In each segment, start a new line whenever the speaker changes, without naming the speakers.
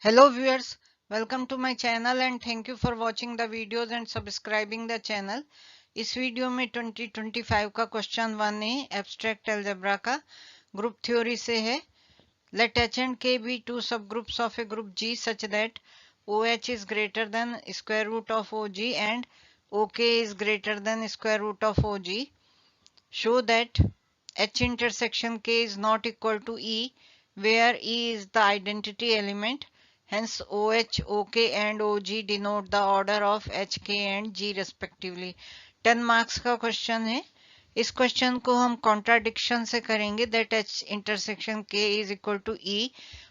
Hello viewers, welcome to my channel and thank you for watching the videos and subscribing the channel. इस video में 2025 का question 1 है abstract algebra का group theory से है. Let H and K be two subgroups of a group G such that OH is greater than square root of OG and OK is greater than square root of OG. Show that H intersection K is not equal to E, where E is the identity element. Hence OH, OK and OG denote the order of H, K and G respectively. 10 marks का question है. इस question को हम contradiction से करेंगे that H intersection K is equal to E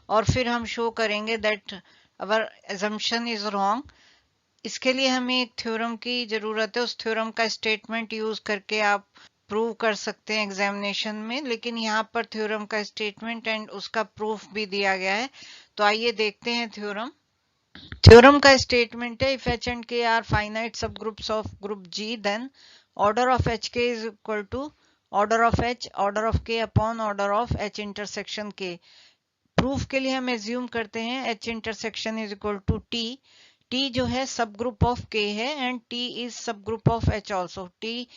और फिर हम शो करेंगे that our assumption is wrong. इसके लिए हमें एक थ्योरम की जरूरत है. उस थ्योरम का स्टेटमेंट यूज करके आप प्रूव कर सकते हैं एग्जामिनेशन में, लेकिन यहाँ पर थ्योरम का स्टेटमेंट एंड उसका प्रूफ भी दिया गया है. तो आइए देखते हैं थ्योरम. थ्योरम का स्टेटमेंट है if H and K are finite subgroups of group G then order of H K is equal to order of K upon order of H intersection K. Proof के लिए हम assume करते हैं H intersection is equal to T. T जो है subgroup of K है and T is subgroup of H also. T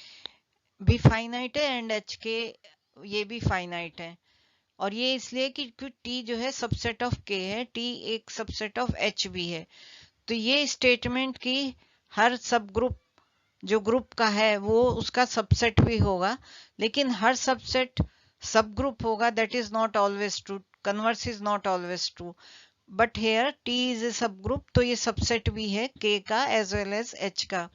भी finite है एंड एच के ये भी फाइनाइट है. और ये इसलिए कि टी जो है सबसेट ऑफ के है, टी एक सबसेट ऑफ एच भी है. तो ये स्टेटमेंट की हर सब ग्रुप जो ग्रुप का है वो उसका सबसेट भी होगा, लेकिन हर सबसेट सब ग्रुप होगा that is not always true. Converse is not always true, but here T is a subgroup, तो ये सबसेट भी है के का एज वेल एज एच का.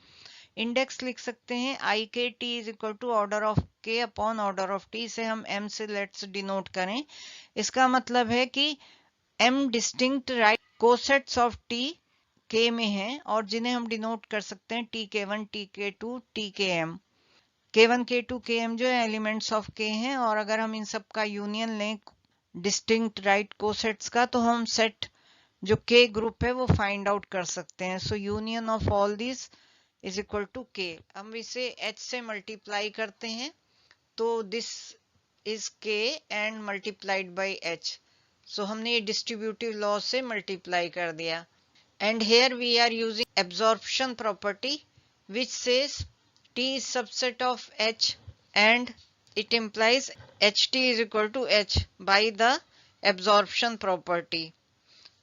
इंडेक्स लिख सकते हैं I K T is equal to order of K upon order of T. से हम एम से लेट्स डिनोट करें. इसका मतलब है कि M distinct right cosets of T K में हैं और जिन्हें हम डिनोट कर सकते हैं टी के वन, टी के टू, टी के एम. के वन, के टू, के एम जो है एलिमेंट्स ऑफ के हैं, और अगर हम इन सब का यूनियन लें डिस्टिंक्ट राइट कोसेट्स का तो हम सेट जो के ग्रुप है वो फाइंड आउट कर सकते हैं. So union of all this is equal to K. हम इसे h से मल्टीप्लाई करते हैं तो this is k and multiplied by h. So हमने ये डिस्ट्रीब्यूटिव लॉ से मल्टीप्लाई कर दिया. And here we are using absorption property which says t is subset of h and it implies ht is equal to h by the absorption property.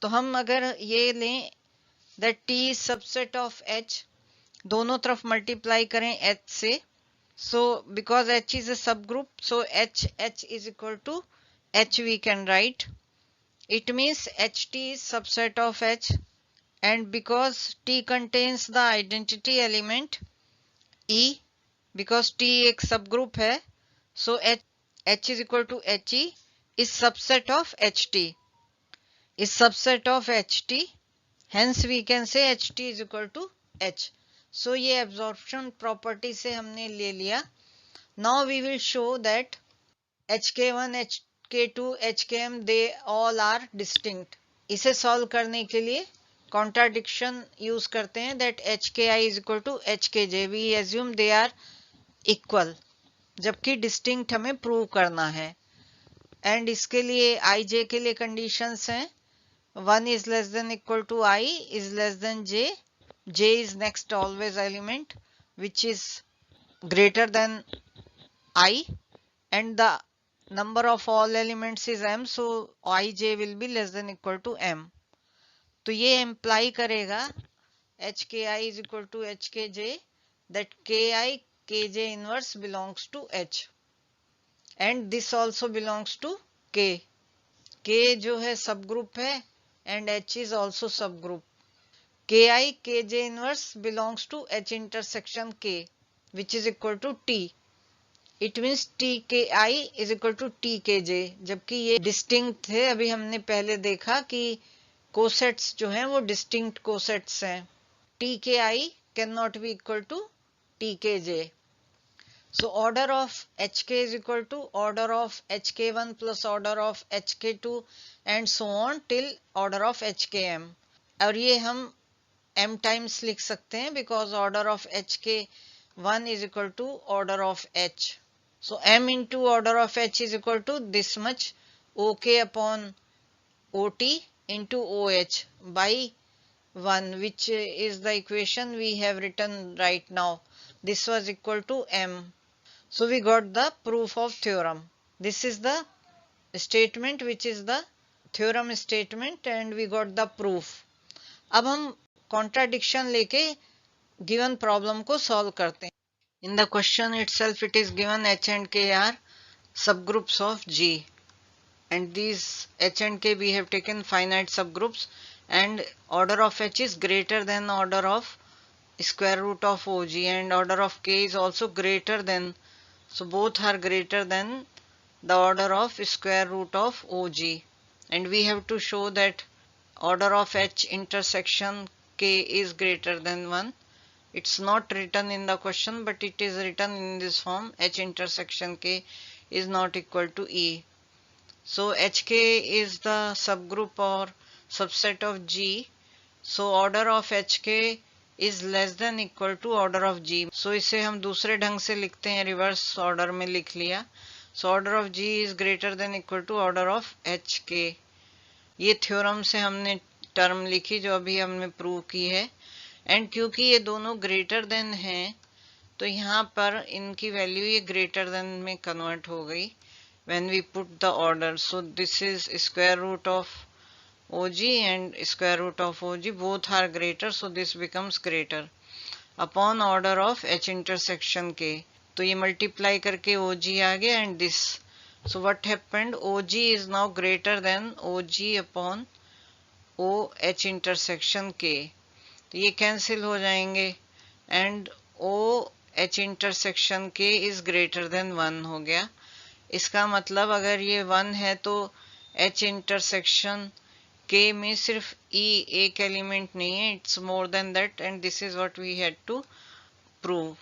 तो हम अगर ये लें that t is subset of h, दोनों तरफ multiply करें h से. So because h is a subgroup, so h is equal to h we can write. It means ht is subset of h, and because t contains the identity element e, because t एक सब group है, so h is equal to he is subset of ht, is subset of ht, hence we can say ht is equal to h. सो ये absorption property से हमने ले लिया. Now we will show that HK1, HK2, HKM they all are distinct. इसे solve करने के लिए contradiction use करते हैं that HKI is equal to HKJ. We assume they are equal, जबकि डिस्टिंक्ट हमें प्रूव करना है. एंड इसके लिए IJ के लिए कंडीशंस हैं 1 is less than equal to I is less than J. J is next always element which is greater than I, and the number of all elements is m, so ij will be less than equal to m. तो ये imply करेगा hki is equal to hkj that ki kj inverse belongs to h and this also belongs to k. k जो है सब group है and h is also सब group. Ki kj inverse belongs to h intersection k which is equal to t. It means tki is equal to tkj, जबकि ये distinct है. अभी हमने पहले देखा कि कोसेट्स जो हैं वो डिस्टिंक्ट कोसेट्स हैं. tki cannot be equal to tkj. So order of hk is equal to order of hk1 plus order of hk2 and so on till order of hkm. और ये हम m टाइम्स लिख सकते हैं because order of h के 1 is equal to order of h. So m into order of h is equal to this much ok upon ot into OH by 1, which is the equation we have written right now. This was equal to M. So we got the proof of theorem. This is the statement which is the theorem statement and we got the proof. अब हम contradiction लेके given problem को solve करते हैं. In the question itself it is given H and K are subgroups of G, and these H and K we have taken finite subgroups, and order of H is greater than order of square root of OG, and order of K is also greater than, so both are greater than the order of square root of OG, and we have to show that order of H intersection K is greater than 1. It's not written in the question, but it is written in this form: H intersection K is not equal to E. So HK is the subgroup or subset of G. So order of HK is less than equal to order of G. So इसे हम दूसरे ढंग से लिखते हैं, reverse order में लिख लिया. So order of G is greater than equal to order of HK. ये थ्योरम से हमने टर्म लिखी जो अभी हमने प्रूव की है. एंड क्योंकि ये दोनों ग्रेटर देन हैं तो यहाँ पर इनकी वैल्यू ये ग्रेटर देन में कन्वर्ट हो गई when we put the order. So this is square root of OG and square root of OG, both are greater, so this becomes greater upon order of H intersection K. तो ये multiply करके OG आ गया and this. So what happened? OG is now greater than OG upon OH intersection K. तो ये cancel हो जाएंगे and OH intersection K is greater than 1 हो गया. इसका मतलब अगर ये 1 है तो H इंटरसेक्शन K में सिर्फ E एक एलिमेंट नहीं है, it's more than that, and this is what we had to prove.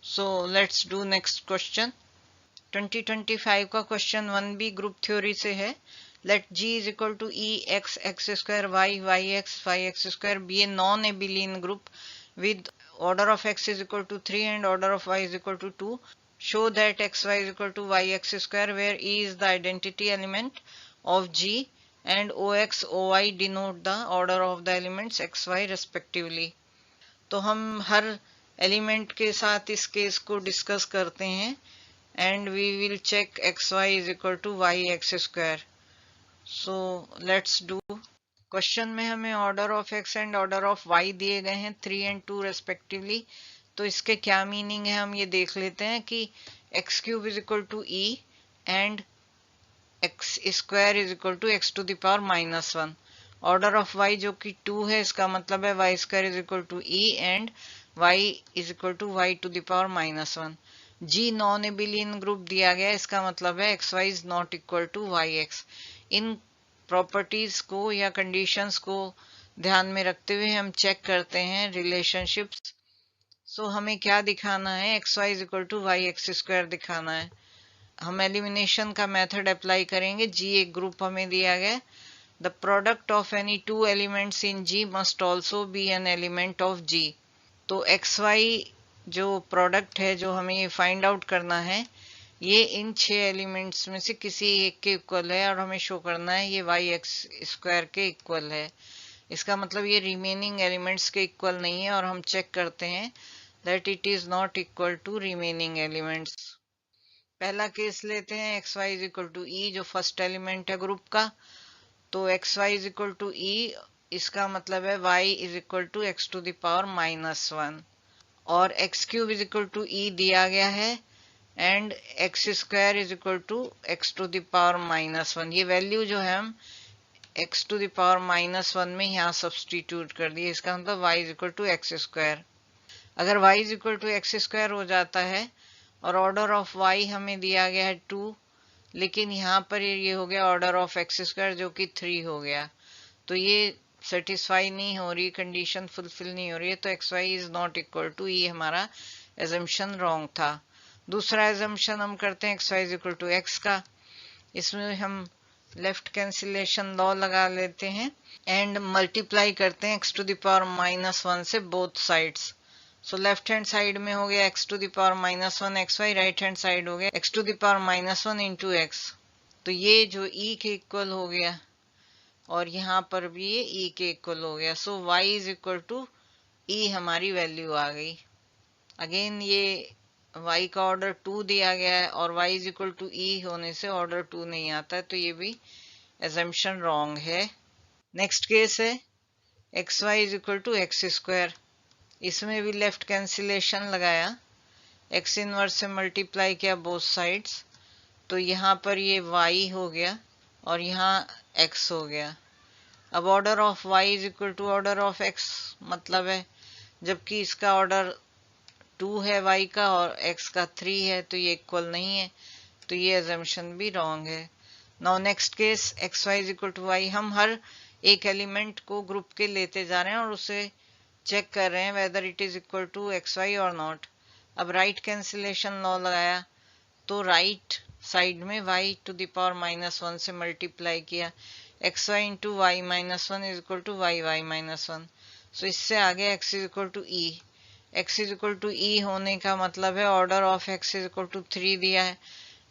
So let's do next question. 2025 का क्वेश्चन 1B ग्रुप थ्योरी से है. Let G is equal to E x x square y y x square be a non-abelian group with order of x is equal to 3 and order of y is equal to 2. Show that xy is equal to yx square where E is the identity element of G and ox oy denote the order of the elements xy respectively. तो हम हर element के साथ इस case को discuss करते हैं and we will check xy is equal to yx square. So let's do. Question में हमें order of X and order of Y दिए गए हैं 3 and 2 रेस्पेक्टिवली. तो इसके क्या मीनिंग है हम ये देख लेते हैं कि X cube is equal to E and x square is equal to x to the power -1. Order of Y जो कि 2 है, इसका मतलब है Y square is equal to E and Y is equal to Y to the power -1. G non abelian group दिया गया, इसका मतलब है X Y is not equal to Y X. इन प्रॉपर्टीज को या कंडीशंस को ध्यान में रखते हुए हम चेक करते हैं रिलेशनशिप्स. सो हमें क्या दिखाना है? X Y is equal to Y X square दिखाना है. हम एलिमिनेशन का मेथड अप्लाई करेंगे. जी एक ग्रुप हमें दिया गया. The product of any 2 elements in G must also be an element of G. तो एक्स वाई जो प्रोडक्ट है जो हमें ये फाइंड आउट करना है, ये इन 6 एलिमेंट्स में से किसी एक के इक्वल है और हमें शो करना है ये वाई एक्स स्क्वायर के इक्वल है. इसका मतलब ये रिमेनिंग एलिमेंट्स के इक्वल नहीं है और हम चेक करते हैं that it is not equal to remaining elements. पहला केस लेते हैं x Y is equal to e जो फर्स्ट एलिमेंट है ग्रुप का. तो x Y is equal to e, इसका मतलब है y is equal to x to the power -1 और x cube is equal to e दिया गया है and x square is equal to x to the power -1. ये वैल्यू जो है हम एक्स टू द पावर -1 में यहाँ सब्सटीट्यूट कर दिए. इसका मतलब y is equal to x square. अगर y is equal to x square हो जाता है और ऑर्डर ऑफ वाई हमें दिया गया है 2, लेकिन यहाँ पर ये हो गया ऑर्डर ऑफ एक्स स्क्वायर जो कि 3 हो गया. तो ये सेटिस्फाई नहीं हो रही, कंडीशन फुलफिल नहीं हो रही है. तो x Y is not equal to, ये हमारा एजम्पशन रॉन्ग था. दूसरा एजम्पशन हम करते हैं x Y is equal to X का. इसमें हम लेफ्ट कैंसिलेशन लॉ लगा लेते हैं एंड मल्टीप्लाई करते हैं एक्स टू द पावर -1 से both sides. So left hand side में हो गया X to the power -1 X Y, right hand side हो गया X to the power -1 into X. तो ये जो ई के इक्वल हो गया और यहाँ पर भी ये ई के इक्वल हो गया। सो वाई इज इक्वल टू ई हमारी वैल्यू आ गई। अगेन ये y का ऑर्डर 2 दिया गया है और y is equal to e होने से ऑर्डर 2 नहीं आता है, तो ये भी assumption रॉन्ग है। नेक्स्ट केस है X Y is equal to x square. इसमें भी लेफ्ट कैंसिलेशन लगाया, एक्स इनवर्स से मल्टीप्लाई किया बोथ साइड्स, तो यहाँ पर ये y हो गया और यहाँ x हो गया। अब order of y is equal to order of x मतलब है, जबकि इसका ऑर्डर 2 है y का और x का 3 है, तो ये इक्वल नहीं है, तो ये assumption भी रॉन्ग है। Now next case X Y is equal to Y. हम हर एक एलिमेंट को ग्रुप के लेते जा रहे हैं और उसे चेक कर रहे हैं whether it is equal to x y और नॉट। अब राइट कैंसिलेशन लॉ लगाया, तो राइट साइड में y टू द पावर -1 से मल्टीप्लाई किया, x y into y -1 is equal to y y -1। So इससे आगे x is equal to e. x is equal to e होने का मतलब है order of x is equal to 3 दिया है,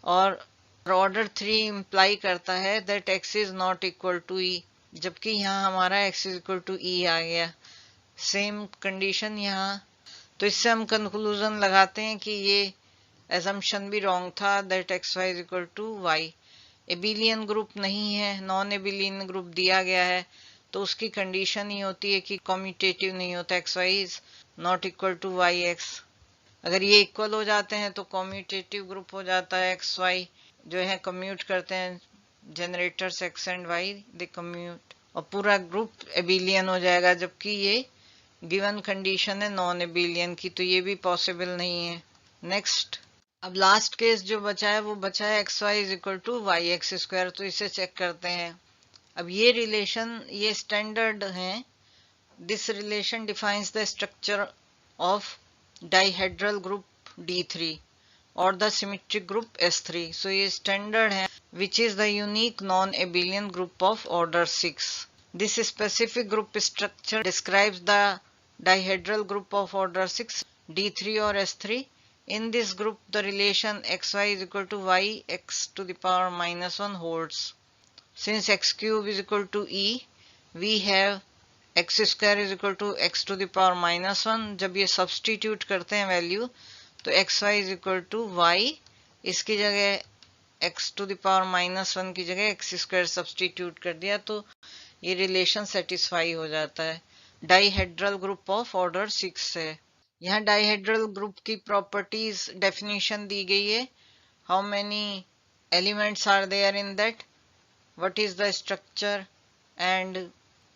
और ऑर्डर 3 इंप्लाई करता है that x is not equal to e, जबकि यहाँ हमारा x is equal to e आ गया। सेम कंडीशन यहाँ, तो इससे हम कंक्लूजन लगाते हैं कि ये assumption भी रॉन्ग था that X Y is equal to Y. Abelian group नहीं है, नॉन एबिलियन ग्रुप दिया गया है, तो उसकी कंडीशन ही होती है कि कम्यूटेटिव नहीं होता, X Y is not equal to Y X. अगर ये इक्वल हो जाते हैं तो कम्यूटेटिव ग्रुप हो जाता है, एक्स वाई जो है कम्यूट करते हैं, generators x and why they commute, और पूरा ग्रुप एबिलियन हो जाएगा, जबकि ये गिवन कंडीशन है नॉन एबिलियन की, तो ये भी पॉसिबल नहीं है। नेक्स्ट, अब लास्ट केस जो बचा है वो बचा है X Y is equal to Y X square, तो इसे चेक करते हैं। अब ये रिलेशन ये स्टैंडर्ड है। This relation defines the structure of dihedral group D3 और द सिमेट्रिक ग्रुप S3। सो ये स्टैंडर्ड है which is the unique non abelian group of order 6। This specific group structure describes the dihedral group of order 6 D3 और S3। In this group, the relation xy is equal to y x to the power -1 holds. Since x cube is equal to e, we have x square is equal to x to the power -1. जब ये substitute करते हैं value, तो xy is equal to y, इसकी जगह x to the power -1 की जगह x square substitute कर दिया, तो ये रिलेशन सेटिस्फाई हो जाता है। डाइहेड्रल ग्रुप ऑफ ऑर्डर 6 है। यहाँ डाइहेड्रल ग्रुप की प्रॉपर्टीज डेफिनेशन दी गई है। How many elements are there in that, what is the structure and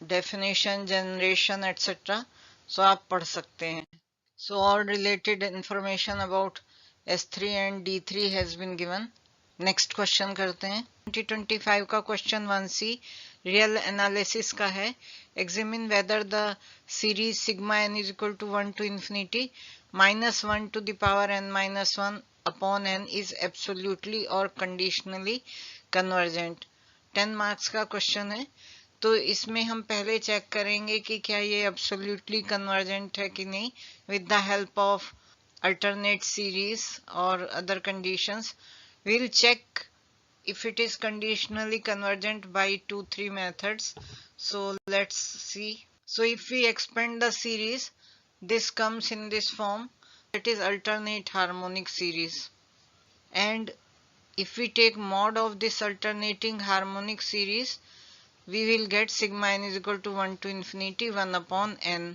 definition, generation etcetera. So आप पढ़ सकते हैं। So all related information about S3 and D3 has been given. Next question करते हैं। 2025 का क्वेश्चन 1C रियल एनालिसिस का है। Examine whether the series sigma n is equal to 1 to infinity -1 to the power n minus 1 upon n is absolutely or conditionally convergent। 10 marks का question है, तो इसमें हम पहले चेक करेंगे कि क्या ये absolutely convergent है कि नहीं, with the help of alternate series or other conditions। We'll check if it is conditionally convergent by 2-3 methods। So let's see. So if we expand the series, this comes in this form, it is alternate harmonic series, and if we take mod of this alternating harmonic series, we will get sigma n is equal to 1 to infinity 1 upon n.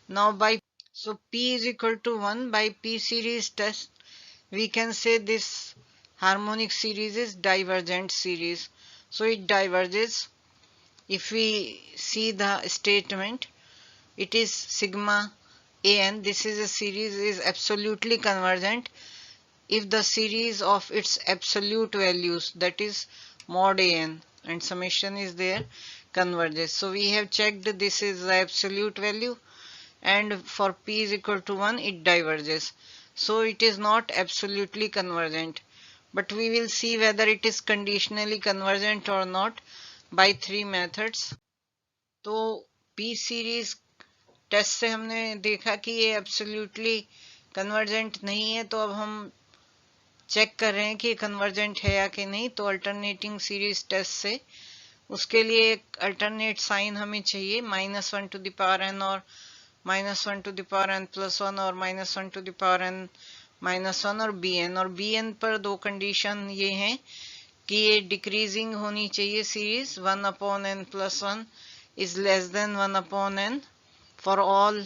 Now by so p is equal to 1, by p series test we can say this harmonic series is divergent series. So it diverges. If we see the statement, it is sigma an, this is a series is absolutely convergent if the series of its absolute values, that is mod an and summation is there, converges. So we have checked this is the absolute value, and for p is equal to 1 it diverges. So it is not absolutely convergent, but we will see whether it is conditionally convergent or not by 3 methods। तो P series test से हमने देखा कि ये absolutely convergent नहीं है, तो अब हम चेक कर रहे हैं कि कन्वर्जेंट है या कि नहीं। तो अल्टरनेटिंग सीरीज टेस्ट से उसके लिए एक अल्टरनेट साइन हमें चाहिए, -1 to the power n और -1 to the power n plus 1 और -1 to the power n -1 और bn पर दो कंडीशन ये हैं कि ये डिक्रीजिंग होनी चाहिए series 1/n plus 1 is less than 1/n for all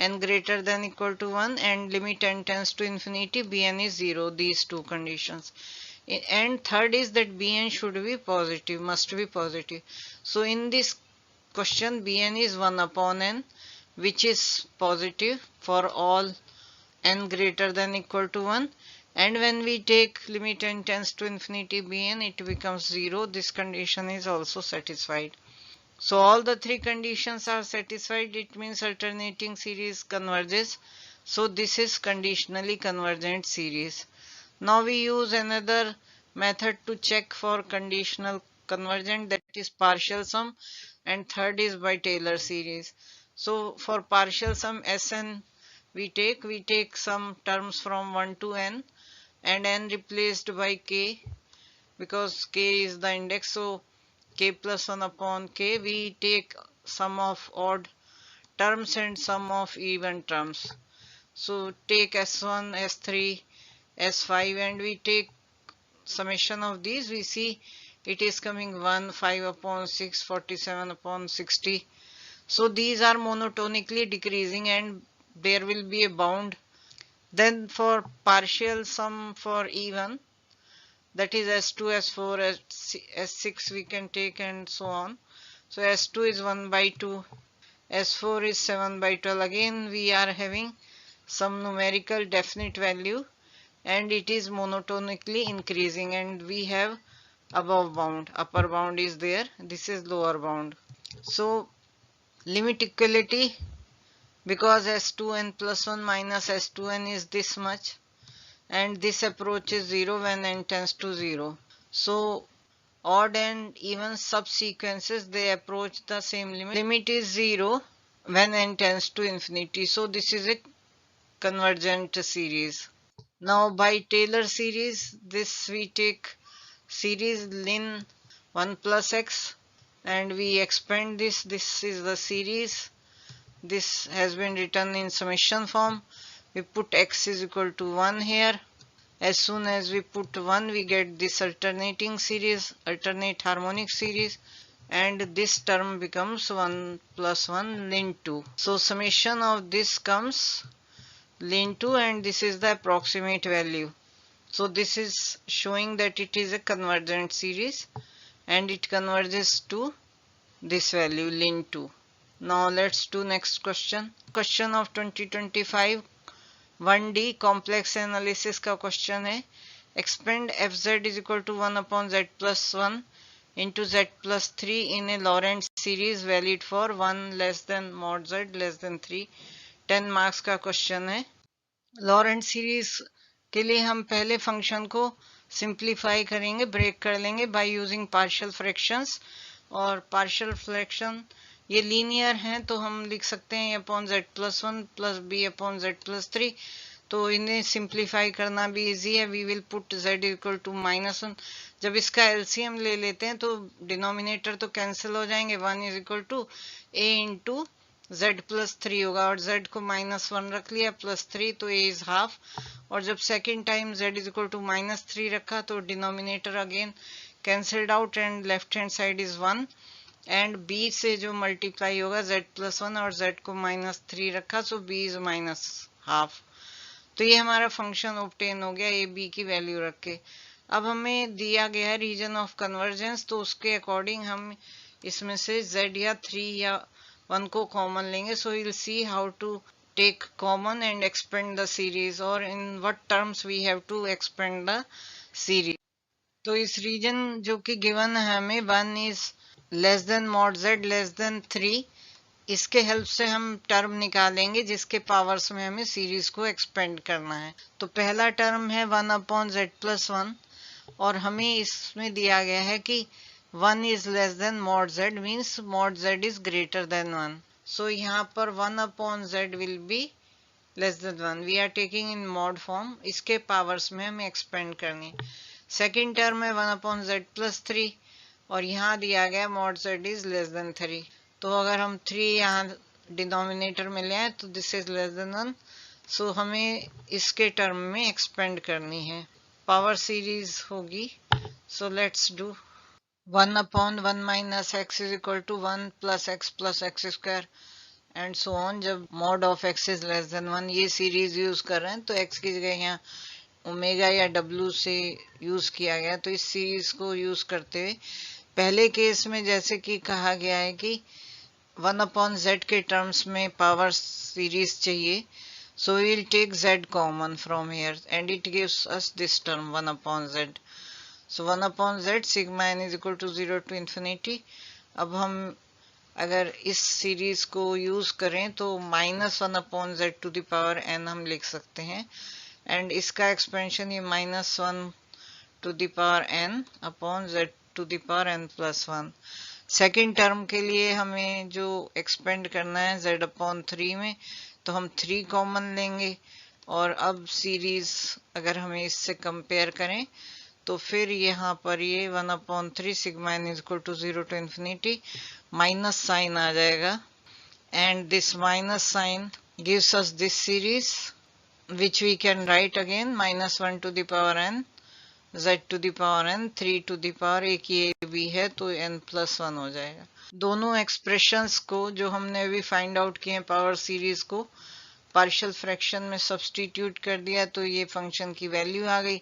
n greater than equal to 1 and limit n tends to infinity, bn is 0, these two conditions. And third is that bn should be positive, must be positive. So in this question bn is 1/n, which is positive for all n greater than equal to 1, and when we take limit n tends to infinity bn, it becomes 0. This condition is also satisfied. So all the three conditions are satisfied. It means alternating series converges. So this is conditionally convergent series. Now we use another method to check for conditional convergent, that is partial sum, and third is by Taylor series. So for partial sum Sn we take some terms from 1 to n and n replaced by k because k is the index. So k plus 1 upon k, we take sum of odd terms and sum of even terms. So take S1, S3, S5 and we take summation of these. We see it is coming 1, 5 upon 6, 47 upon 60. So these are monotonically decreasing and there will be a bound. Then for partial sum for even, that is S2, S4, S6 we can take and so on. So S2 is 1 by 2, S4 is 7 by 12. Again we are having some numerical definite value and it is monotonically increasing and we have above bound, upper bound is there, this is lower bound. So limit equality, because S2n plus 1 minus S2n is this much and this approaches 0 when n tends to 0. So odd and even subsequences, they approach the same limit. Limit is 0 when n tends to infinity. So this is a convergent series. Now by Taylor series, this we take series ln 1 plus x and we expand this. This is the series. This has been written in summation form. We put x is equal to 1 here. As soon as we put 1, we get this alternating series, alternate harmonic series, and this term becomes 1 plus 1 ln 2. So summation of this comes ln 2 and this is the approximate value. So this is showing that it is a convergent series and it converges to this value ln 2. Now let's do next question. Question of 2025 1D complex analysis का question है. Expand fz is equal to 1 upon z plus 1 into z plus 3 in a Laurent series valid for 1 less than mod z less than 3. 10 marks का question है. Laurent series के लिए हम पहले function को simplify करेंगे, ब्रेक कर लेंगे बाय यूजिंग पार्शियल फ्रैक्शंस. और पार्शियल फ्रैक्शन ये लीनियर हैं तो हम लिख सकते हैं upon z plus 1 plus B upon z plus 3. तो इन्हें सिंप्लीफाई करना भी इजी है. We will put z equal to -1. जब इसका एलसीएम ले लेते हैं तो डिनोमिनेटर तो कैंसिल हो जाएंगे. 1 is equal to a into z plus 3 होगा और z को -1 रख लिया प्लस 3 तो a इज हाफ. और जब second time z is equal to -3 रखा तो denominator again cancelled out and left hand side is 1 and b से जो मल्टीप्लाई होगा z प्लस 1 और z को -3 रखा सो b इज -हाफ. तो ये हमारा फंक्शन ऑब्टेन हो गया ए बी की वैल्यू रख के. अब हमें दिया गया है रीजन ऑफ कन्वर्जेंस तो उसके अकॉर्डिंग हम इसमें से z या 3 या 1 को कॉमन लेंगे. So will see how to take common and expand the series और in what terms we have to expand the series. तो इस रीजन जो कि गिवन है हमें 1 is less than mod z less than 3, इसके हेल्प से हम टर्म निकालेंगे जिसके पावर्स में हमें सीरीज को एक्सपेंड करना है. तो पहला टर्म है 1 अपॉन z प्लस 1 और हमें इसमें दिया गया है कि 1 is less than mod z means mod z is greater than 1. सो यहाँ पर 1 upon z will be less than 1. We are taking in mod form. इसके पावर्स में हमें एक्सपेंड करनी. सेकेंड टर्म है 1 अपॉन z प्लस 3 और यहाँ दिया गया mod z is less than 3। तो अगर हम 3 यहाँ डिनोमिनेटर में ले आए तो दिस इज लेस देन 1। सो हमें इसके टर्म में एक्सपेंड करनी है। पावर सीरीज होगी। सो let's do 1/1 minus x is equal to 1 plus x square and so on. जब mod of x is less than 1 ये सीरीज यूज कर रहे हैं तो x की जगह यहाँ ओमेगा या w से यूज किया गया। तो इस सीरीज को यूज करते हुए पहले केस में जैसे कि कहा गया है कि 1/z के टर्म्स में पावर सीरीज चाहिए, so we will take z common from here and it gives us this term 1/z। so 1/z sigma n is equal to 0 to infinity। अब हम अगर इस सीरीज को यूज करें तो -1/z to the power n हम लिख सकते हैं एंड इसका एक्सपेंशन ये -1 to the power n upon z to the power n plus 1। Second term के लिए हमें जो एक्सपेंड करना है z/3 में, तो हम 3 कॉमन लेंगे और अब सीरीज अगर हमें इससे कंपेयर करें तो फिर यहाँ पर ये 1/3 sigma n is equal to 0 to infinity minus sign आ जाएगा and this minus sign gives us this series which we can write again -1 to the power n z to the power n 3 to the power एक ये भी है तो n plus 1 हो जाएगा। दोनों एक्सप्रेशंस को जो हमने अभी फाइंड आउट किए हैं पावर सीरीज को पार्शियल फ्रैक्शन में सब्स्टिट्यूट कर दिया तो ये फंक्शन की वैल्यू आ गई।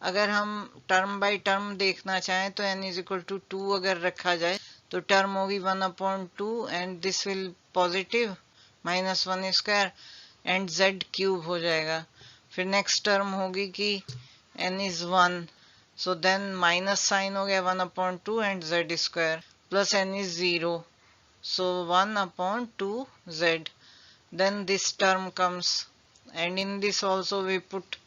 अगर हम टर्म बाय टर्म देखना चाहें तो n इज इक्वल टू 2 अगर रखा जाए तो टर्म होगी 1/2 and this will positive -1 square and z cube हो जाएगा। फिर नेक्स्ट टर्म होगी कि n is 1 so then minus sign हो गया 1/2 and z square plus n is 0 so 1/2 z then this term comes and in this also we put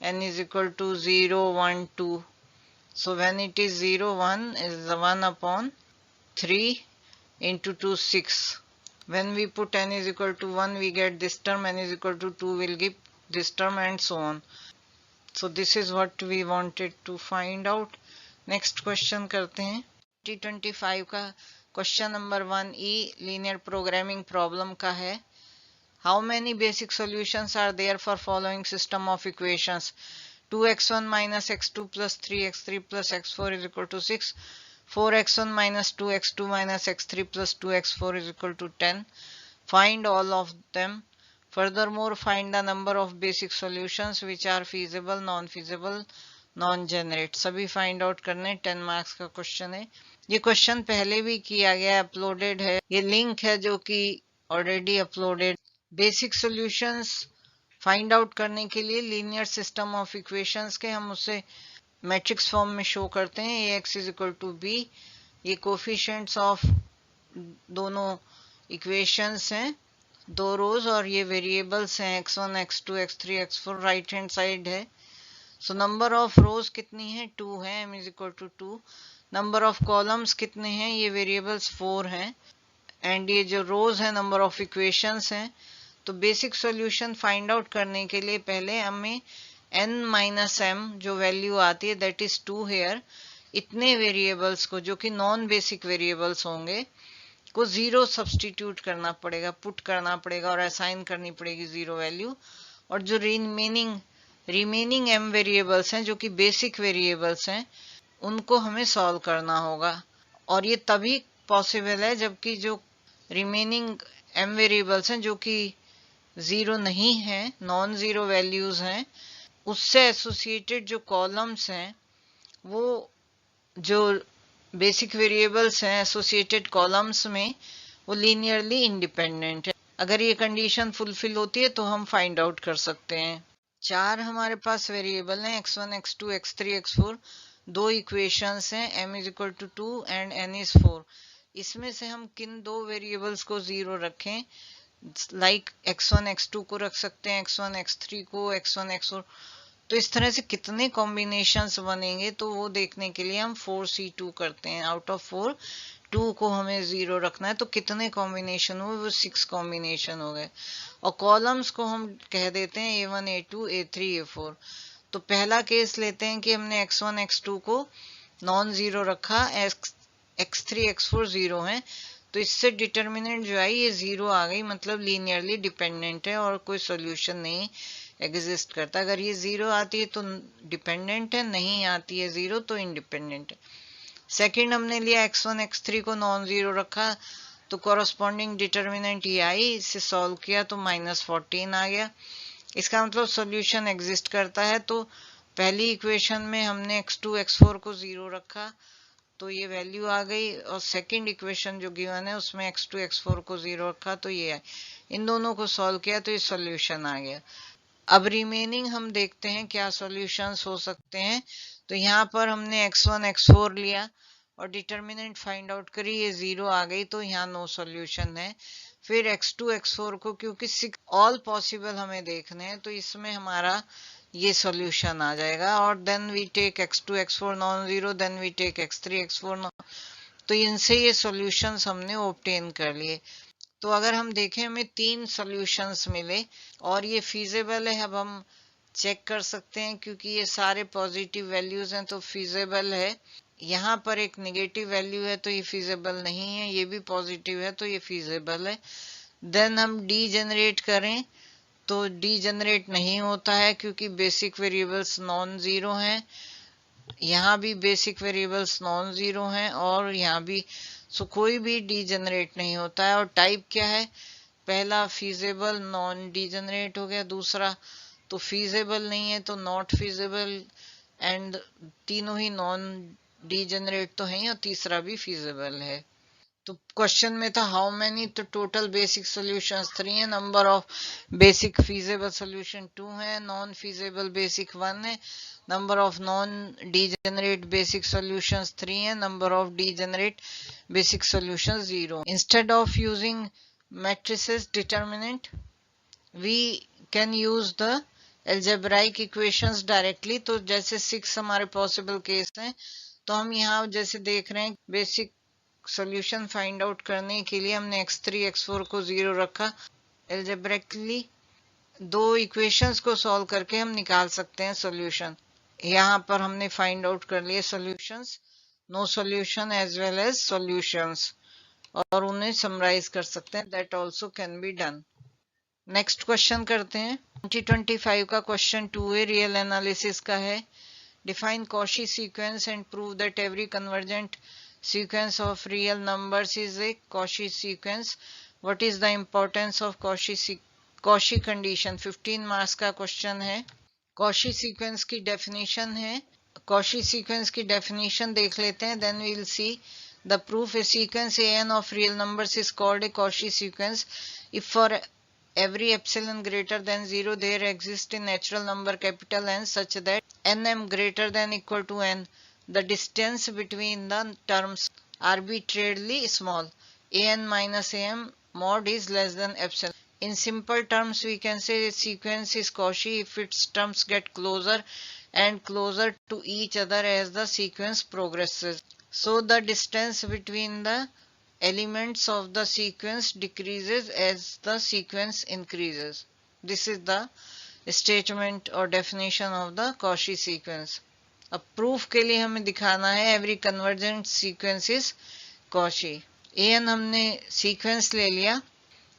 n is equal to 0 1 2 so when it is 0 1 is the 1/3 into 2 6 when we put n is equal to 1 we get this term, n is equal to 2 will give this term and so on। so this is what we wanted to find out। next question करते हैं 2025 का question number 1e linear programming problem का है। how many basic solutions are there for following system of equations 2x1 minus x2 plus 3x3 plus x4 is equal to 6 4x1 minus 2x2 minus x3 plus 2x4 is equal to 10 find all of them furthermore find the number of basic solutions which are feasible non feasible non generate सभी find out करने 10 marks का question है। ये question पहले भी किया गया uploaded है, ये लिंक है जो कि already uploaded. Basic solutions find out करने के लिए लीनियर सिस्टम ऑफ इक्वेशंस के हम उसे मैट्रिक्स फॉर्म में शो करते हैं ax is equal to b। ये कोफिशिएंट्स ऑफ दोनों इक्वेशंस हैं, दो रोज और ये वेरिएबल्स हैं x1 x2 x3 x4 right hand side है। सो नंबर ऑफ रोज कितनी है 2 है m is equal to 2। Number of columns कितने हैं ये वेरिएबल्स 4 हैं एंड ये जो रोज है नंबर ऑफ इक्वेशंस हैं। तो बेसिक सॉल्यूशन फाइंड आउट करने के लिए पहले हमें n माइनस m जो वैल्यू आती है दैट इज 2 हेयर इतने वेरिएबल्स को जो कि नॉन बेसिक वेरिएबल्स होंगे को 0 सब्स्टिट्यूट करना पड़ेगा, पुट करना पड़ेगा और असाइन करनी पड़ेगी 0 वैल्यू। और जो रिमेनिंग m वेरिएबल्स हैं जो कि बेसिक वेरिएबल्स हैं उनको हमें सॉल्व करना होगा और ये तभी पॉसिबल है जबकि जो रिमेनिंग m वेरिएबल्स हैं जो कि 0 नहीं है नॉन जीरो वैल्यूज हैं उससे एसोसिएटेड जो कॉलम्स हैं वो जो बेसिक वेरिएबल्स हैं एसोसिएटेड कॉलम्स में वो लीनियरली इंडिपेंडेंट है। अगर ये कंडीशन फुलफिल होती है तो हम फाइंड आउट कर सकते हैं। 4 हमारे पास वेरिएबल हैं x1 x2 x3 x4 दो इक्वेशंस हैं m is equal to 2 and n is 4। इसमें से हम किन दो वेरिएबल्स को 0 रखें लाइक x1 x2 को रख सकते हैं x1 x3 को x1 x4। तो इस तरह से कितने कॉम्बिनेशंस बनेंगे तो वो देखने के लिए हम 4c2 करते हैं। आउट ऑफ 4 2 को हमें 0 रखना है तो कितने कॉम्बिनेशन हुए वो 6 कॉम्बिनेशन हो गए और कॉलम्स को हम कह देते हैं a1 a2 a3 a4। तो पहला केस लेते हैं कि हमने x1 x2 को नॉन जीरो रखा, x3 x4 जीरो है, तो इससे डिटर्मिनेंट जो है ये जीरो आ गई, मतलब लीनियरली डिपेंडेंट है और कोई सॉल्यूशन नहीं एग्जिस्ट करता। अगर ये जीरो आती है तो डिपेंडेंट है, नहीं आती है जीरो तो इंडिपेंडेंट है। सेकंड हमने लिया x1 x3 को नॉन जीरो रखा, तो कॉरस्पॉन्डिंग डिटर्मिनेंट ये आई, इसे सॉल्व किया तो -14 आ गया। इसका मतलब सॉल्यूशन एग्जिस्ट करता है। तो पहली इक्वेशन में हमने x2 x4 को जीरो रखा तो ये वैल्यू आ गई, और सेकंड इक्वेशन जो गिवन है उसमें x2 x4 को जीरो रखा तो ये है। इन दोनों को सॉल्व किया तो ये सॉल्यूशन आ गया। अब रिमेनिंग हम देखते हैं क्या सॉल्यूशंस हो सकते हैं। तो यहाँ पर हमने x1 x4 लिया और डिटर्मिनेंट फाइंड आउट करी, ये जीरो आ गई तो यहाँ नो सॉल्यूशन है। फिर x2 x4 को, क्योंकि ऑल पॉसिबल हमें देखने हैं, तो इसमें हमारा ये सॉल्यूशन आ जाएगा। और then we take x2 x4 non zero, then we take x3 x4 तो इनसे ये सॉल्यूशंस हमने ऑब्टेन कर लिए। तो अगर हम देखें हमें 3 सॉल्यूशंस मिले और ये फीजेबल है। अब हम चेक कर सकते हैं क्योंकि ये सारे पॉजिटिव वैल्यूज हैं तो फीजेबल है। यहाँ पर एक नेगेटिव वैल्यू है तो ये फीजेबल नहीं है, ये भी पॉजिटिव है तो ये फीजेबल है। देन हम डी जनरेट करें तो डी जनरेट नहीं होता है क्योंकि बेसिक वेरिएबल्स नॉन जीरो हैं, यहाँ भी बेसिक वेरिएबल्स नॉन जीरो हैं और यहाँ भी, सो कोई भी डी जनरेट नहीं होता है। और टाइप क्या है, पहला फीजेबल नॉन डी जनरेट हो गया, दूसरा तो फीजेबल नहीं है तो नॉट फीजेबल, एंड तीनों ही नॉन डी जनरेट तो है और तीसरा भी फीजेबल है। तो क्वेश्चन में था हाउ मेनी, तो टोटल बेसिक सॉल्यूशंस 3 है, number of basic feasible solution 2 है, नॉन फीजेबल बेसिक 1 है, number of non degenerate basic solutions 3 है, number of degenerate basic solutions 0। Instead of using matrices determinant we can use the algebraic equations directly. तो जैसे 6 हमारे possible case हैं, तो हम यहाँ जैसे देख रहे हैं बेसिक सॉल्यूशन फाइंड आउट करने के लिए हमने x3 x4 को जीरो रखा। एल्जेब्रिकली दो इक्वेशंस को सॉल्व करके हम निकाल सकते हैं सॉल्यूशन। यहाँ पर हमने फाइंड आउट कर लिए solutions, no solution as well as solutions, और उन्हें समराइज कर सकते हैं, that also can be done. Next question करते हैं। 2025 का क्वेश्चन 2A रियल एनालिसिस का है। Define Cauchy sequence and prove that every convergent sequence of real numbers is a Cauchy sequence. What is the importance of Cauchy condition? 15 marks का question है। Cauchy sequence की definition है, Cauchy sequence की definition देख लेते हैं, then we will see the proof. A sequence an of real numbers is called a Cauchy sequence if for every epsilon greater than 0 there exists a natural number capital N such that nm greater than equal to n. The distance between the terms arbitrarily small. An minus am mod is less than epsilon. In simple terms, we can say a sequence is Cauchy if its terms get closer and closer to each other as the sequence progresses. So the distance between the elements of the sequence decreases as the sequence increases. This is the statement or definition of the Cauchy sequence. अब proof के लिए हमें दिखाना है every convergent sequence is Cauchy. एन हमने sequence ले लिया,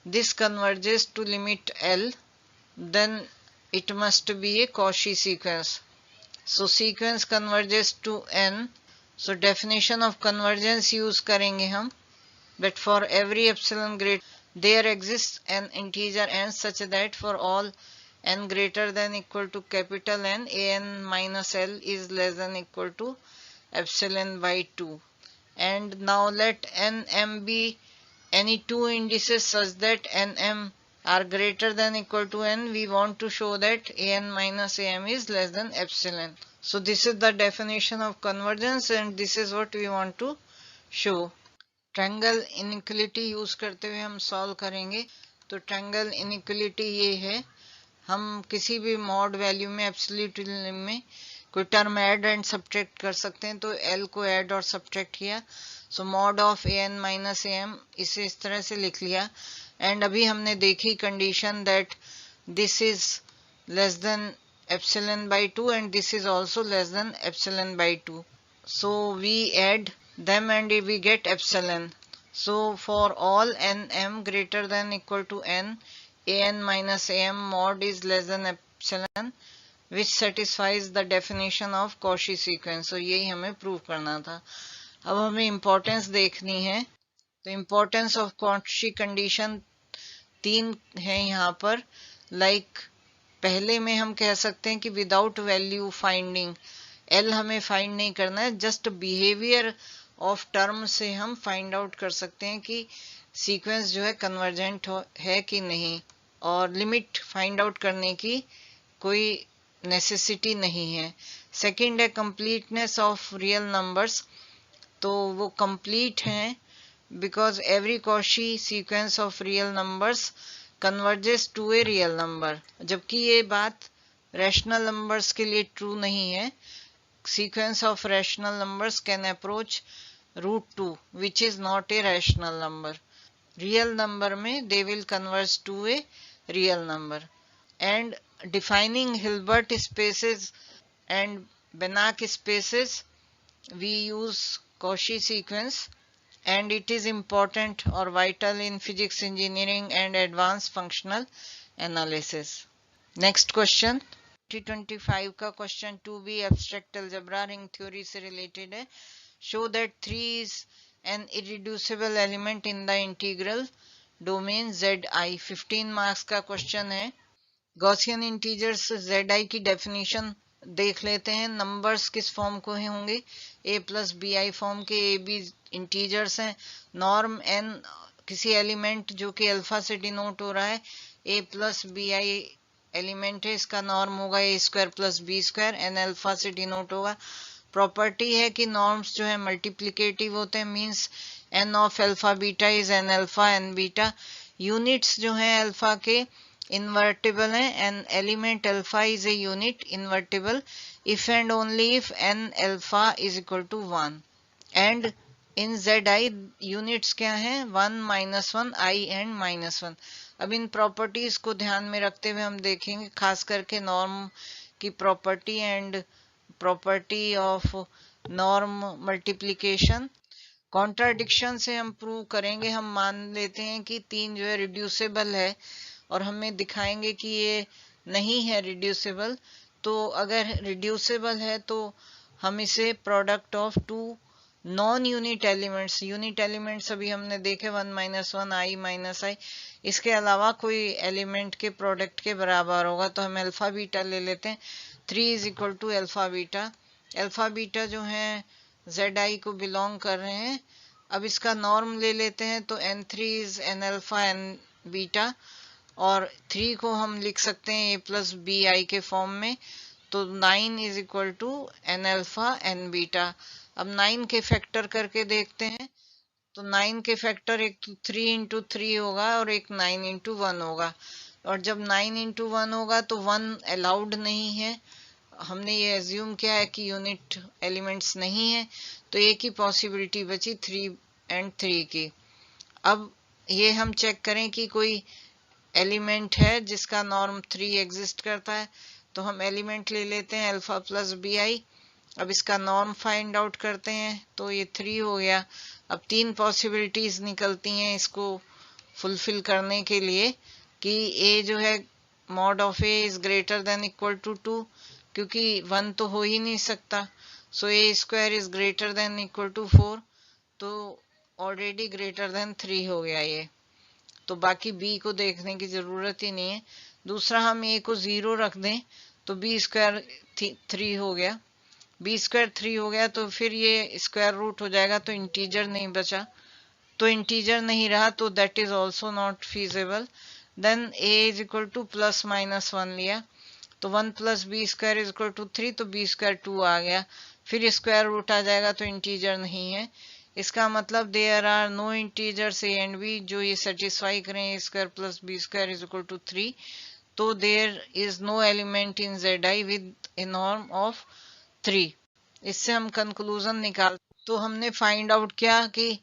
this converges to limit L, then it must be a Cauchy sequence. So sequence converges to N, so definition of convergence use करेंगे हम, that for every epsilon great there exist N integer N such that for all n greater than equal to capital N, an minus L is less than equal to epsilon by 2. And now let nm be any two indices such that nm are greater than equal to n. We want to show that an minus am is less than epsilon. So this is the definition of convergence and this is what we want to show. Triangle inequality use करते हुए हम solve करेंगे। तो triangle inequality ये है, हम किसी भी मॉड वैल्यू में एब्सोल्यूट में कोई टर्म ऐड एंड सब्ट्रैक्ट कर सकते हैं, तो एल को ऐड और सब्ट्रैक्ट किया, so mod of a n minus a m, इसे इस तरह से लिख लिया। एंड अभी हमने देखी condition that this is less then epsilon by 2 and this is also less than epsilon by 2, so we add them and we get epsilon. So for all nm greater than equal to n, an minus am mod is less than epsilon, which satisfies the definition of Cauchy sequence. So यही हमें prove करना था. अब हमें importance देखनी है. तो importance of Cauchy condition 3 है यहाँ पर. लाइक पहले में हम कह सकते हैं कि विदाउट वैल्यू फाइंडिंग, एल हमें फाइंड नहीं करना है, जस्ट बिहेवियर ऑफ टर्म से हम फाइंड आउट कर सकते हैं कि सीक्वेंस जो है कन्वर्जेंट है कि नहीं, और लिमिट फाइंड आउट करने की कोई नेसेसिटी नहीं है. सेकंड है कंप्लीटनेस ऑफ रियल नंबर्स. तो वो कंप्लीट हैं because every Cauchy sequence of real numbers converges to a real number. जबकि ये बात रैशनल नंबर्स के लिए ट्रू नहीं है. Sequence of rational numbers can approach √2 which is not a rational number. Real number में they will converge to a real number. And defining Hilbert spaces and Banach spaces, we use Cauchy sequence, and it is important or vital in physics engineering and advanced functional analysis. Next question 2025 का question 2b abstract algebra ring theory से related है. Show that 3 is an irreducible element in the integral domain zi. 15 marks का question है. Gaussian integers zi की definition देख लेते हैं. Numbers किस फॉर्म को होंगे, a प्लस bi फॉर्म के. a b इंटीजर्स हैं. नॉर्म n किसी एलिमेंट जो कि अल्फा से डिनोट हो रहा है, a प्लस bi एलिमेंट है, इसका नॉर्म होगा a square plus b square, n alpha से डिनोट होगा. प्रॉपर्टी है कि नॉर्म्स जो है मल्टीप्लिकेटिव होते हैं, means n of alpha beta is n alpha n beta. Units जो हैं अल्फा के इन्वर्टिबल हैं, n element alpha is a unit invertible if and only if n alpha is equal to 1. And in zi units क्या हैं, 1 -1 i and -1. अब इन properties को ध्यान में रखते हुए हम देखेंगे खास करके नॉर्म की property and property of norm multiplication. Contradiction से हम प्रूव करेंगे. हम मान लेते हैं कि 3 जो है रिड्यूसेबल है और हमें दिखाएंगे कि ये नहीं है रिड्यूसेबल. तो अगर रिड्यूसेबल है तो हम इसे product of 2 non unit elements, unit elements अभी हमने देखे 1 -1 i -i, इसके अलावा कोई एलिमेंट के प्रोडक्ट के बराबर होगा. तो हम अल्फा बीटा ले लेते हैं. 3 is equal to alpha beta. Alpha beta जो है zi को बिलोंग कर रहे हैं. अब इसका नॉर्म ले लेते हैं तो n3 is n alpha n beta, और 3 को हम लिख सकते हैं a प्लस बी आई के फॉर्म में. तो 9 is equal to n alpha n beta. अब 9 के फैक्टर करके देखते हैं. तो 9 के फैक्टर एक 3 इंटू 3 होगा और एक 9 इंटू 1 होगा. और जब 9 इंटू 1 होगा तो 1 अलाउड नहीं है. हमने ये एज्यूम किया है कि यूनिट एलिमेंट्स नहीं है, तो एक ही पॉसिबिलिटी बची 3 एंड 3 की. अब ये हम चेक करें कि कोई एलिमेंट है जिसका नॉर्म 3 एग्जिस्ट करता है. तो हम एलिमेंट ले लेते हैं अल्फा प्लस बी आई. अब इसका नॉर्म फाइंड आउट करते हैं तो ये 3 हो गया. अब 3 पॉसिबिलिटीज निकलती हैं इसको फुलफिल करने के लिए कि a जो है mod of a is greater than equal to 2, क्योंकि 1 तो हो ही नहीं सकता. So a square is greater than equal to 4, तो ऑलरेडी ग्रेटर देन 3 हो गया ये. तो बाकी b को देखने की जरूरत ही नहीं है. दूसरा हम a को 0 रख दें तो b स्क्वायर 3 हो गया. बी स्क्वायर 3 हो गया तो फिर ये स्क्वायर रूट हो जाएगा, तो इंटीजर नहीं बचा. तो इंटीजर नहीं रहा तो that is also not feasible. Then a is equal to plus minus 1 लिया तो 1 plus b square is equal to 3, तो बी स्क्वायर 2 आ गया. फिर स्क्वायर रूट आ जाएगा तो इंटीजर नहीं है. इसका मतलब there are no integers a and b जो ये सेटिस्फाई करें a square plus b square is equal to 3. तो there is no element in zi with a norm of 3. इससे हम कंक्लूजन निकाल. तो हमने फाइंड आउट किया कि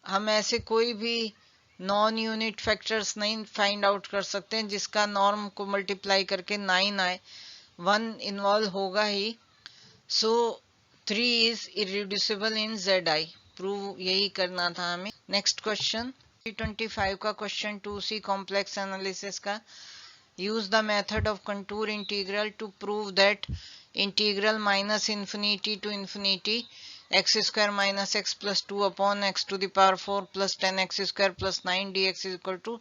हम ऐसे कोई भी नॉन यूनिट फैक्टर्स नहीं फाइंड आउट कर सकते हैं जिसका नॉर्म को मल्टीप्लाई करके 9 आए. 1 इन्वॉल्व होगा ही. सो 3 is irreducible in Zi. Prove यही करना था हमें. नेक्स्ट क्वेश्चन 25 का क्वेश्चन 2C कॉम्प्लेक्स एनालिसिस का. use the method of contour integral to prove that integral minus infinity to infinity x square minus x plus 2 upon x to the power 4 plus 10x square plus 9 dx is equal to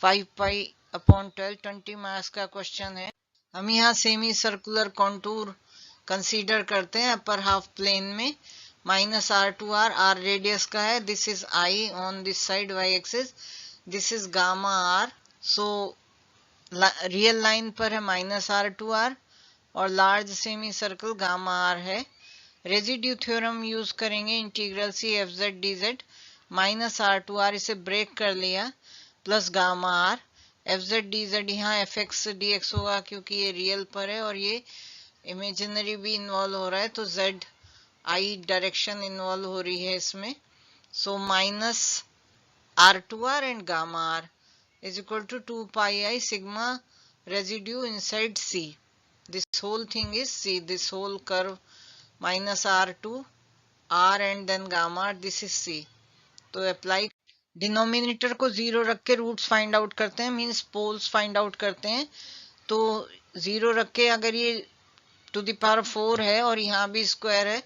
5 pi upon 12. 20 marks का question है. हम यहाँ semi circular contour consider करते हैं upper half plane में. Minus r to r radius का है. This is i on this side y axis. This is gamma r. So real line पर है माइनस आर टू आर और large semi circle gamma r है. Residue theorem use करेंगे. Integral c f z d z minus r to r इसे break कर लिया plus gamma r. F z d z यहाँ f x d x होगा क्योंकि ये रियल पर है और ये इमेजिनरी भी इन्वॉल्व हो रहा है तो जेड आई डायरेक्शन इन्वॉल्व हो रही है इसमें. So minus r to r and gamma r is equal to 2 pi I sigma residue inside C. This whole thing is C. This whole curve minus R2 R and then gamma this is C. तो apply denominator को 0 रख के roots find out करते हैं means poles find out करते हैं. तो 0 रख के अगर ये टू द पावर 4 है और यहाँ भी स्क्वायर है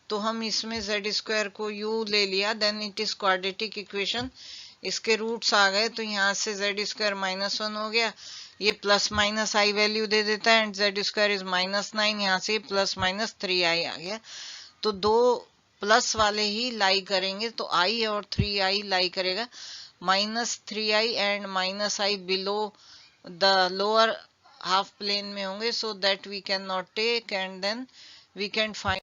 तो हम इसमें z स्क्वायर को u ले लिया. Then it is quadratic equation. इसके रूट्स आ गए तो यहाँ से z स्क्वायर माइनस 1 हो गया. ये प्लस माइनस आई वैल्यू दे देता है and z square is minus 9. यहाँ से प्लस माइनस 3i आ गया. तो दो प्लस वाले ही लाई करेंगे तो i और 3i लाई करेगा. Minus 3i and minus i below the lower half plane में होंगे so that we can not take and then we can find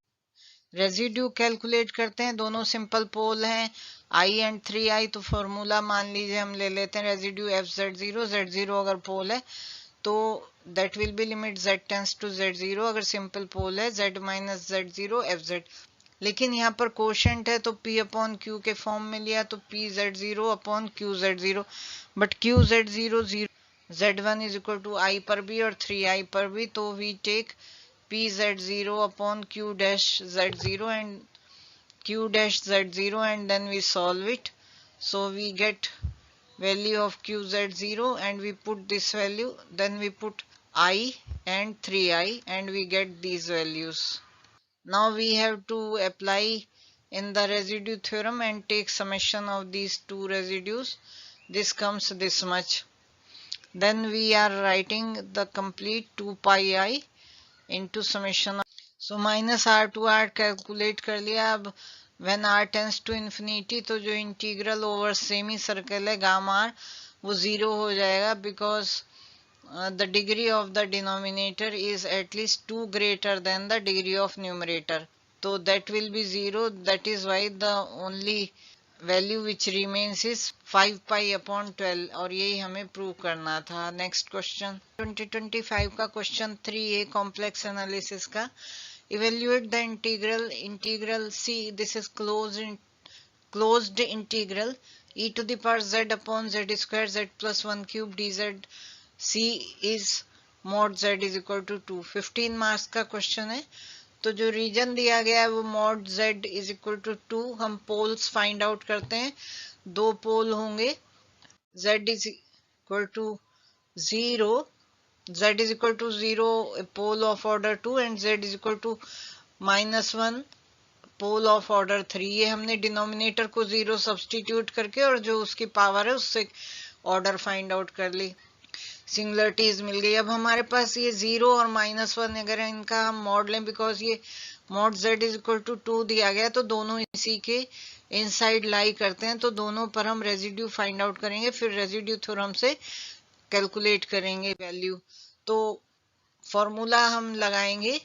residue. Calculate करते हैं. दोनों सिंपल पोल हैं i एंड 3i. तो फॉर्मूला मान लीजिए हम ले लेते हैं रेजिड्यू एफ z0 अगर पोल है तो that will be limit z tends to z0. अगर सिंपल पोल है z माइनस z0 fz. लेकिन यहाँ पर कोशेंट है तो p अपॉन q के फॉर्म में लिया तो p z0 upon q z0. But q z0 z1 is equal to i पर भी और 3i पर भी. तो we take p z0 upon q dash z0 and q dash z0 and then we solve it. So we get value of q z0 and we put this value, then we put I and 3i and we get these values. Now we have to apply in the residue theorem and take summation of these two residues. This comes this much. Then we are writing the complete 2 pi I into summation of. So minus r to r calculate कर लिया. अब when r tends to infinity तो जो integral over semi circle है gamma r वो 0 हो जाएगा because the degree of the denominator is at least 2 greater than the degree of numerator. So that will be 0. That is why the only value which remains is 5 pi upon 12 और यही हमें prove करना था. Next question 2025 का question 3a complex analysis का. Evaluate the integral c. This is closed integral e to the power z upon z square z plus 1 cube dz c is mod z is equal to 2. 15 marks का question है. तो जो reason दिया गया है वो mod z is equal to 2. हम poles find out करते हैं. दो पोल होंगे z is equal to 0, z is equal to 0 a pole of order 2 and z is equal to -1 pole of order 3. ये हमने डिनोमिनेटर को 0 सब्सटीट्यूट करके और जो उसकी पावर है उससे ऑर्डर फाइंड आउट कर ली. सिंगुलरिटीज मिल गई. अब हमारे पास ये 0 और -1 अगर इनका हम मॉड लें बिकॉज ये mod z is equal to 2 दिया गया तो दोनों इसी के इनसाइड लाई करते हैं. तो दोनों पर हम रेजिड्यू फाइंड आउट करेंगे फिर रेजिड्यू थ्योरम से कैलकुलेट करेंगे वैल्यू. तो फॉर्मूला हम लगाएंगे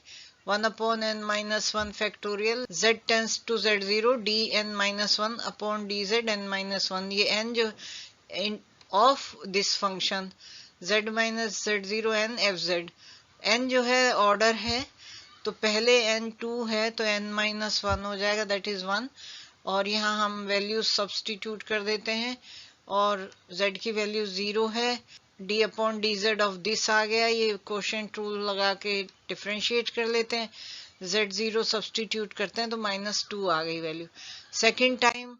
1 upon n minus 1 factorial z tends to z0 dn minus 1 upon dz n minus 1. ये n जो of this function z minus z0 n fz. n जो है ऑर्डर है तो पहले n 2 है तो n minus 1 हो जाएगा दैट इज 1 और यहाँ हम वैल्यू सब्सटीट्यूट कर देते हैं और z की वैल्यू 0 है. d upon dz of this आ गया. ये क्वोशिएंट रूल लगा के डिफरेंशिएट कर लेते हैं. Z0 सब्सटीट्यूट करते हैं तो -2 आ गई वैल्यू। सेकेंड टाइम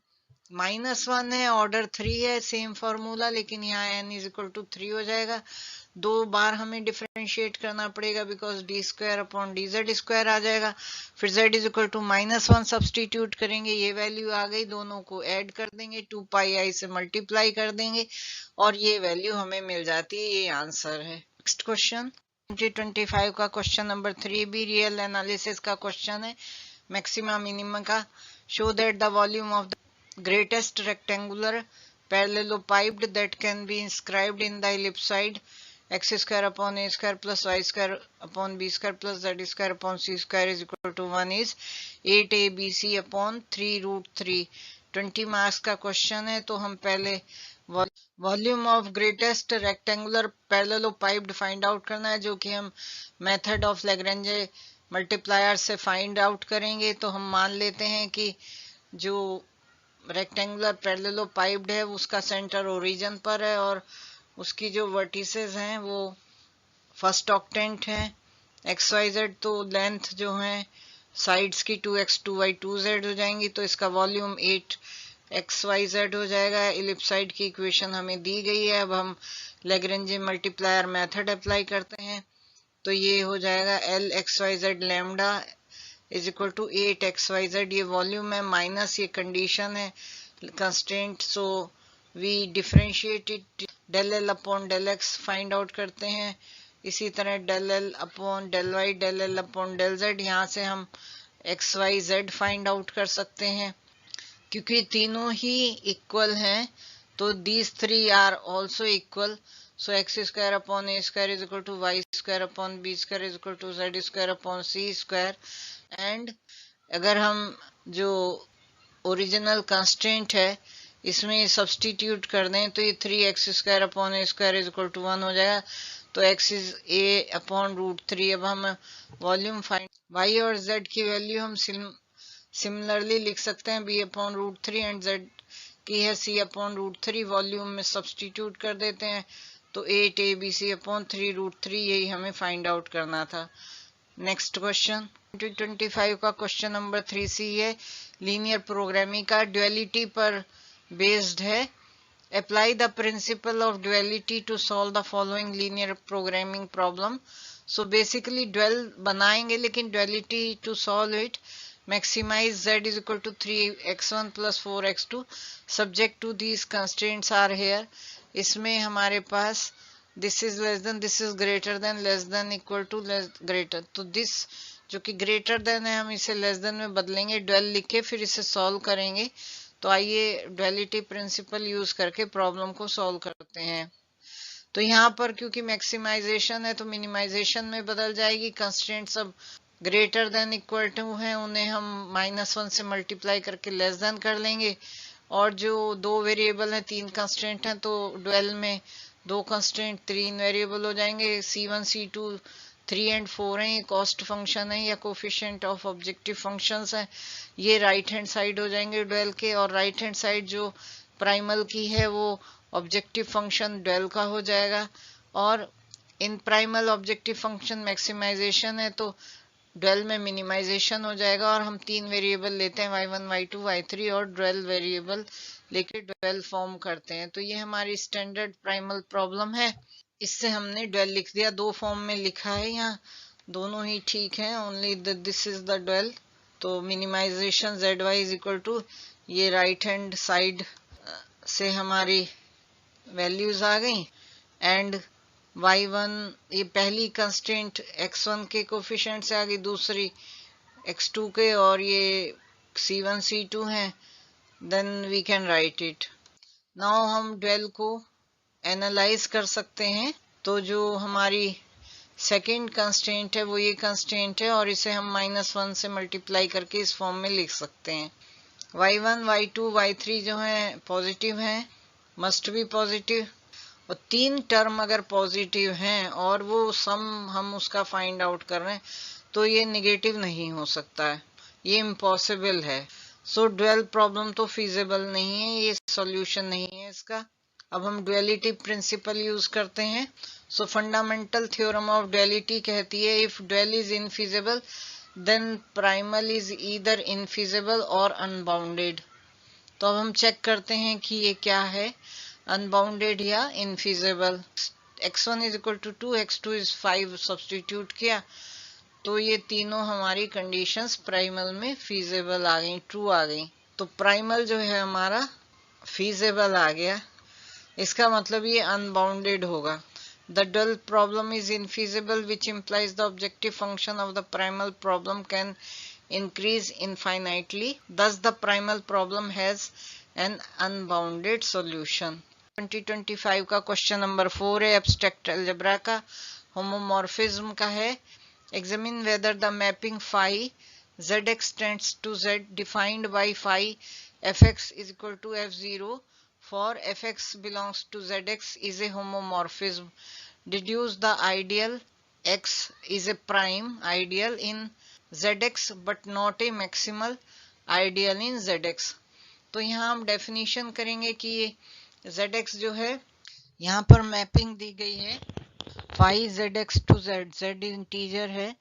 -1 है, ऑर्डर 3 है, सेम फॉर्मूला, लेकिन यहाँ n इज इक्वल टू 3 हो जाएगा। 2 बार हमें डिफरेंशिएट करना पड़ेगा बिकॉज d² अपॉन dz² आ जाएगा। फिर z is equal to -1 substitute करेंगे, ये वैल्यू आ गई, दोनों को ऐड कर देंगे, 2πi से मल्टीप्लाई कर देंगे और ये वैल्यू हमें मिल जाती है, ये आंसर है। नेक्स्ट क्वेश्चन 2025 का क्वेश्चन नंबर 3 भी रियल एनालिसिस का क्वेश्चन है, मैक्सिमा मिनिमम का। Show that the volume of the greatest rectangular parallelepiped that can be inscribed in the ellipsoid x² upon a² plus y² upon b² plus z² upon c² is equal to 1 is 8abc upon 3√3। 20 marks का question है, तो हम पहले volume of greatest rectangular parallelepiped find out करना है, जो कि हम मेथड ऑफ लैग्रेंज मल्टीप्लायर से फाइंड आउट करेंगे। तो हम मान लेते हैं कि जो रेक्टेंगुलर पैरेललोपाइप्ड है उसका सेंटर ओरिजिन पर है और उसकी जो वर्टिसेस हैं वो फर्स्ट ऑक्टेंट है। XYZ तो लेंथ जो है साइड्स की 2x 2y 2z हो जाएंगी, तो इसका वॉल्यूम 8xyz हो जाएगा। इलिप्साइड की इक्वेशन हमें दी गई है, अब हम लैग्रेंज मल्टीप्लायर मेथड अप्लाई करते हैं, तो ये हो जाएगा LXYZ lambda is equal to 8xyz। ये वॉल्यूम है माइनस ये कंडीशन है constraint, so we differentiate it, del l upon del x find out करते हैं। इसी तरह del l upon del y, del l upon del z, यहाँ से हम XYZ फाइंड आउट कर सकते हैं। क्योंकि तीनों ही इक्वल हैं तो these 3 are also equal, so x² अपॉन a² is equal to y² अपॉन b² is equal to z² अपॉन c²। एंड अगर हम जो ओरिजिनल कंस्ट्रेंट है इसमें सब्सटीट्यूट कर दें तो ये 3x² upon a² is equal to 1 हो जाएगा, तो x इज a अपॉन √3। अब हम वॉल्यूम फाइंड, y और z की वैल्यू हम सिमिलरली लिख सकते हैं, b अपॉन √3 एंड z की है c अपॉन √3। वॉल्यूम में सब्सटीट्यूट कर देते हैं तो 8abc अपॉन 3√3, यही हमें फाइंड आउट करना था। नेक्स्ट क्वेश्चन 2025 का क्वेश्चन नंबर 3C है, लीनियर प्रोग्रामिंग का, ड्युअलिटी पर बेस्ड है। Apply the principle of duality to solve the following linear programming problem. So basically dual बनाएंगे, लेकिन duality to solve it maximize z is equal to 3x1 plus 4x2 subject to these constraints are here। इसमें हमारे पास this is less than, this is greater than, less than, equal to, less greater, तो this जो कि greater than है हम इसे less than में बदलेंगे, dual लिख के फिर इसे solve करेंगे। तो आइए duality principle यूज करके प्रॉब्लम को solve करते हैं। तो यहाँ पर क्योंकि मैक्सिमाइजेशन है तो मिनिमाइजेशन में बदल जाएगी, कंस्ट्रेंट्स अब ग्रेटर देन इक्वल टू हैं उन्हें हम -1 से मल्टीप्लाई करके लेस देन कर लेंगे, और जो दो वेरिएबल हैं 3 कंस्ट्रेंट हैं तो ड्वेल में 2 कंस्ट्रेंट 3 वेरिएबल हो जाएंगे। C1 C2 3 एंड 4 हैं, ये कॉस्ट फंक्शन है या कोफिशिएंट ऑफ ऑब्जेक्टिव फंक्शंस हैं, ये राइट हैंड साइड हो जाएंगे ड्वेल के, और राइट हैंड साइड जो प्राइमल की है वो ऑब्जेक्टिव फंक्शन ड्वेल का हो जाएगा। और इन प्राइमल ऑब्जेक्टिव फंक्शन मैक्सिमाइजेशन है तो ड्वेल में मिनिमाइजेशन हो जाएगा, और हम 3 वेरिएबल लेते हैं y1 y2 y3 और ड्वेल वेरिएबल लेके ड्वेल फॉर्म करते हैं। तो ये हमारी स्टैंडर्ड प्राइमल प्रॉब्लम है, इससे हमने ड्वेल लिख दिया, 2 फॉर्म में लिखा है, यहाँ दोनों ही ठीक है, only this is the dual. तो minimization zy is equal to, ये राइट हैंड साइड से हमारी वैल्यूज आ गई, एंड y1 ये पहली कंस्ट्रेंट x1 के कोफिशिएंट से आ गई, दूसरी x2 के, और ये C1 C2 हैं, then we can write it. Now हम ड्वेल को एनालाइज कर सकते हैं, तो जो हमारी सेकेंड कंस्ट्रेंट है वो ये कंस्ट्रेंट है, और इसे हम -1 से मल्टीप्लाई करके इस फॉर्म में लिख सकते हैं। y1 y2 y3 जो हैं पॉजिटिव हैं, मस्ट बी पॉजिटिव, और 3 टर्म अगर पॉजिटिव हैं और वो सम हम उसका फाइंड आउट कर रहे हैं तो ये नेगेटिव नहीं हो सकता है, ये इम्पॉसिबल है। सो ड्वेल प्रॉब्लम तो फीजिबल नहीं है, ये सॉल्यूशन नहीं है इसका। अब हम ड्युअलिटी प्रिंसिपल यूज करते हैं। So fundamental theorem of duality कहती है if dual is infeasible then primal is either infeasible or unbounded. तो अब हम चेक करते हैं कि ये क्या है, अनबाउंडेड या infeasible. x1 is equal to 2, x2 is 5 substitute किया तो ये तीनों हमारी कंडीशंस प्राइमल में फीजेबल आ गई, ट्रू आ गई. तो प्राइमल जो है हमारा फीजेबल आ गया, इसका मतलब ये अनबाउंडेड होगा. The dual problem is infeasible, which implies the objective function of the primal problem can increase infinitely. Thus, the primal problem has an unbounded solution. 2025 का क्वेश्चन नंबर 4 है, एब्स्ट्रैक्ट अलजेब्रा का, homomorphism का है. Examine whether the mapping phi zx tends to z defined by phi fx is equal to f0 for fx belongs to zx is a homomorphism. Deduce the ideal x is a prime ideal in zx but not a maximal ideal in zx. तो यहाँ हम definition करेंगे कि ये zx जो है, यहाँ पर मैपिंग दी गई है phi zx to z, z integer है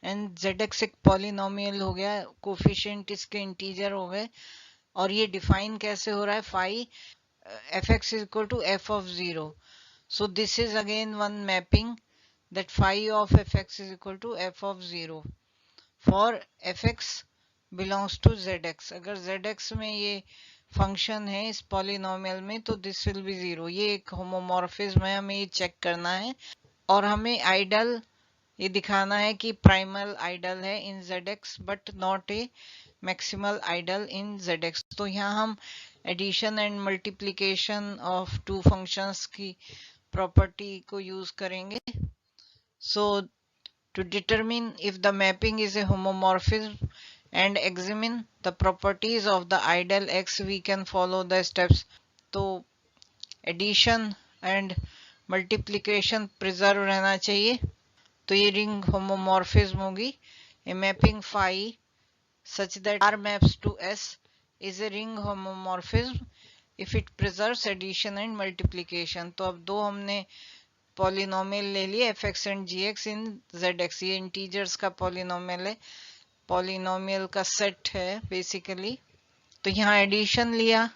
एंड zx एक पॉलिनोमियल हो गया, कोफिशिएंट इसके इंटीजर हो गए, और ये डिफाइन कैसे हो रहा है, phi fx is equal to f of 0. So this is again one mapping that phi of fx is equal to f of 0 for fx belongs to zx. अगर zx में ये फंक्शन है इस पॉलिनोमियल में तो दिस विल बी 0. ये एक homomorphism है, हमें ये चेक करना है और हमें आइडल ये दिखाना है कि प्राइमल आइडल है in zx but not a maximal ideal in zx. तो यहाँ हम addition and multiplication of two functions की प्रॉपर्टी को यूज करेंगे. So to determine if the mapping is a homomorphism and examine the properties of the ideal x, we can follow the steps. तो addition and multiplication preserve रहना चाहिए. तो ये ring homomorphism होगी. A mapping phi such that R maps to S is a ring homomorphism if it preserves addition and multiplication. तो अब दो हमने पॉलिनोमियल ले लिए fx and gx in zx. ये इंटीजर्स का पॉलिनोमियल है, पॉलिनोमियल का सेट है बेसिकली. तो यहाँ एडिशन लिया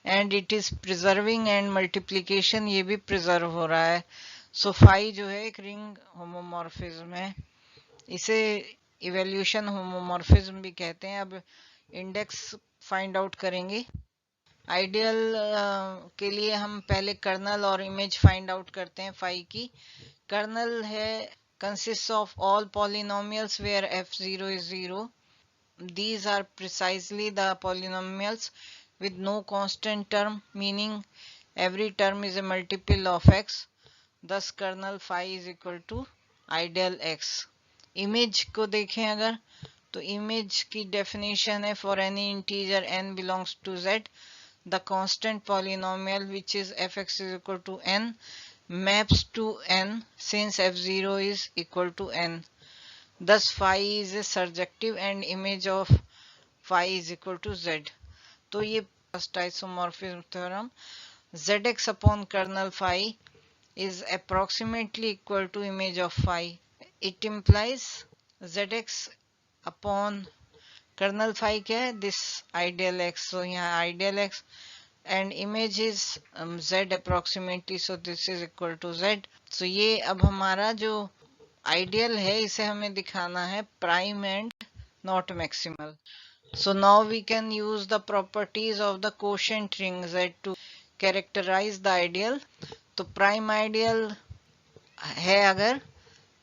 and it is preserving and multiplication ये भी प्रिजर्व हो रहा है. सो फाई जो है एक रिंग होमोमॉर्फिज्म है, इसे इवोल्यूशन होमोमॉर्फिज्म भी कहते हैं. अब इंडेक्स फाइंड आउट करेंगे. आइडियल के लिए हम पहले कर्नल और इमेज फाइंड आउट करते हैं फाई की. कर्नल है consists of all polynomials where f0 is 0. These are precisely the polynomials with no constant term, meaning every term is a multiple of x. Thus kernel phi is equal to ideal x. Image को देखें अगर तो image की definition है for any integer n belongs to z, the constant polynomial which is fx is equal to n maps to n since f0 is equal to n. Thus phi is a surjective and image of phi is equal to z. तो ये first isomorphism theorem. Zx upon kernel phi is approximately equal to image of phi. It implies zx upon kernel phi क्या है, this ideal x. So यहाँ ideal x and image is z approximately, so this is equal to z. so ये अब हमारा जो ideal है इसे हमें दिखाना है prime and not maximal. so now we can use the properties of the quotient ring z to characterize the ideal. तो प्राइम आइडियल है अगर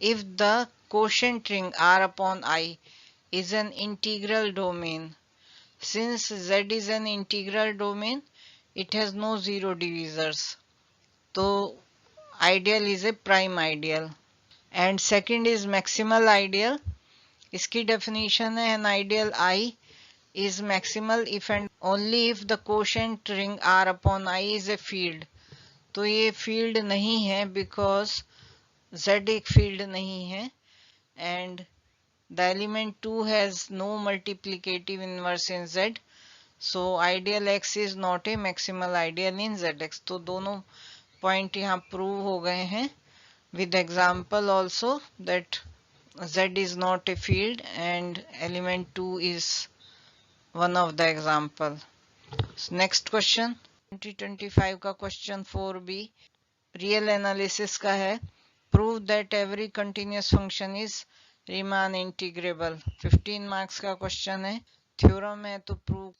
if the quotient ring R upon I is an integral domain. Since z is an integral domain, it has no zero divisors. तो ideal is a prime ideal. And second is maximal ideal. इसकी definition है an ideal I is maximal if and only if the quotient ring R upon I is a field. तो ये field नहीं है because z एक field नहीं है and the element 2 has no multiplicative inverse in z. So ideal x is not a maximal ideal in zx. तो दोनों point यहाँ प्रूव हो गए हैं with example also that Z is not a field, and element 2 is one of the example. So next question 2025 का question 4b real analysis का है. Prove that every continuous function is Riemann integrable. 15 marks का question है. Theorem है तो prove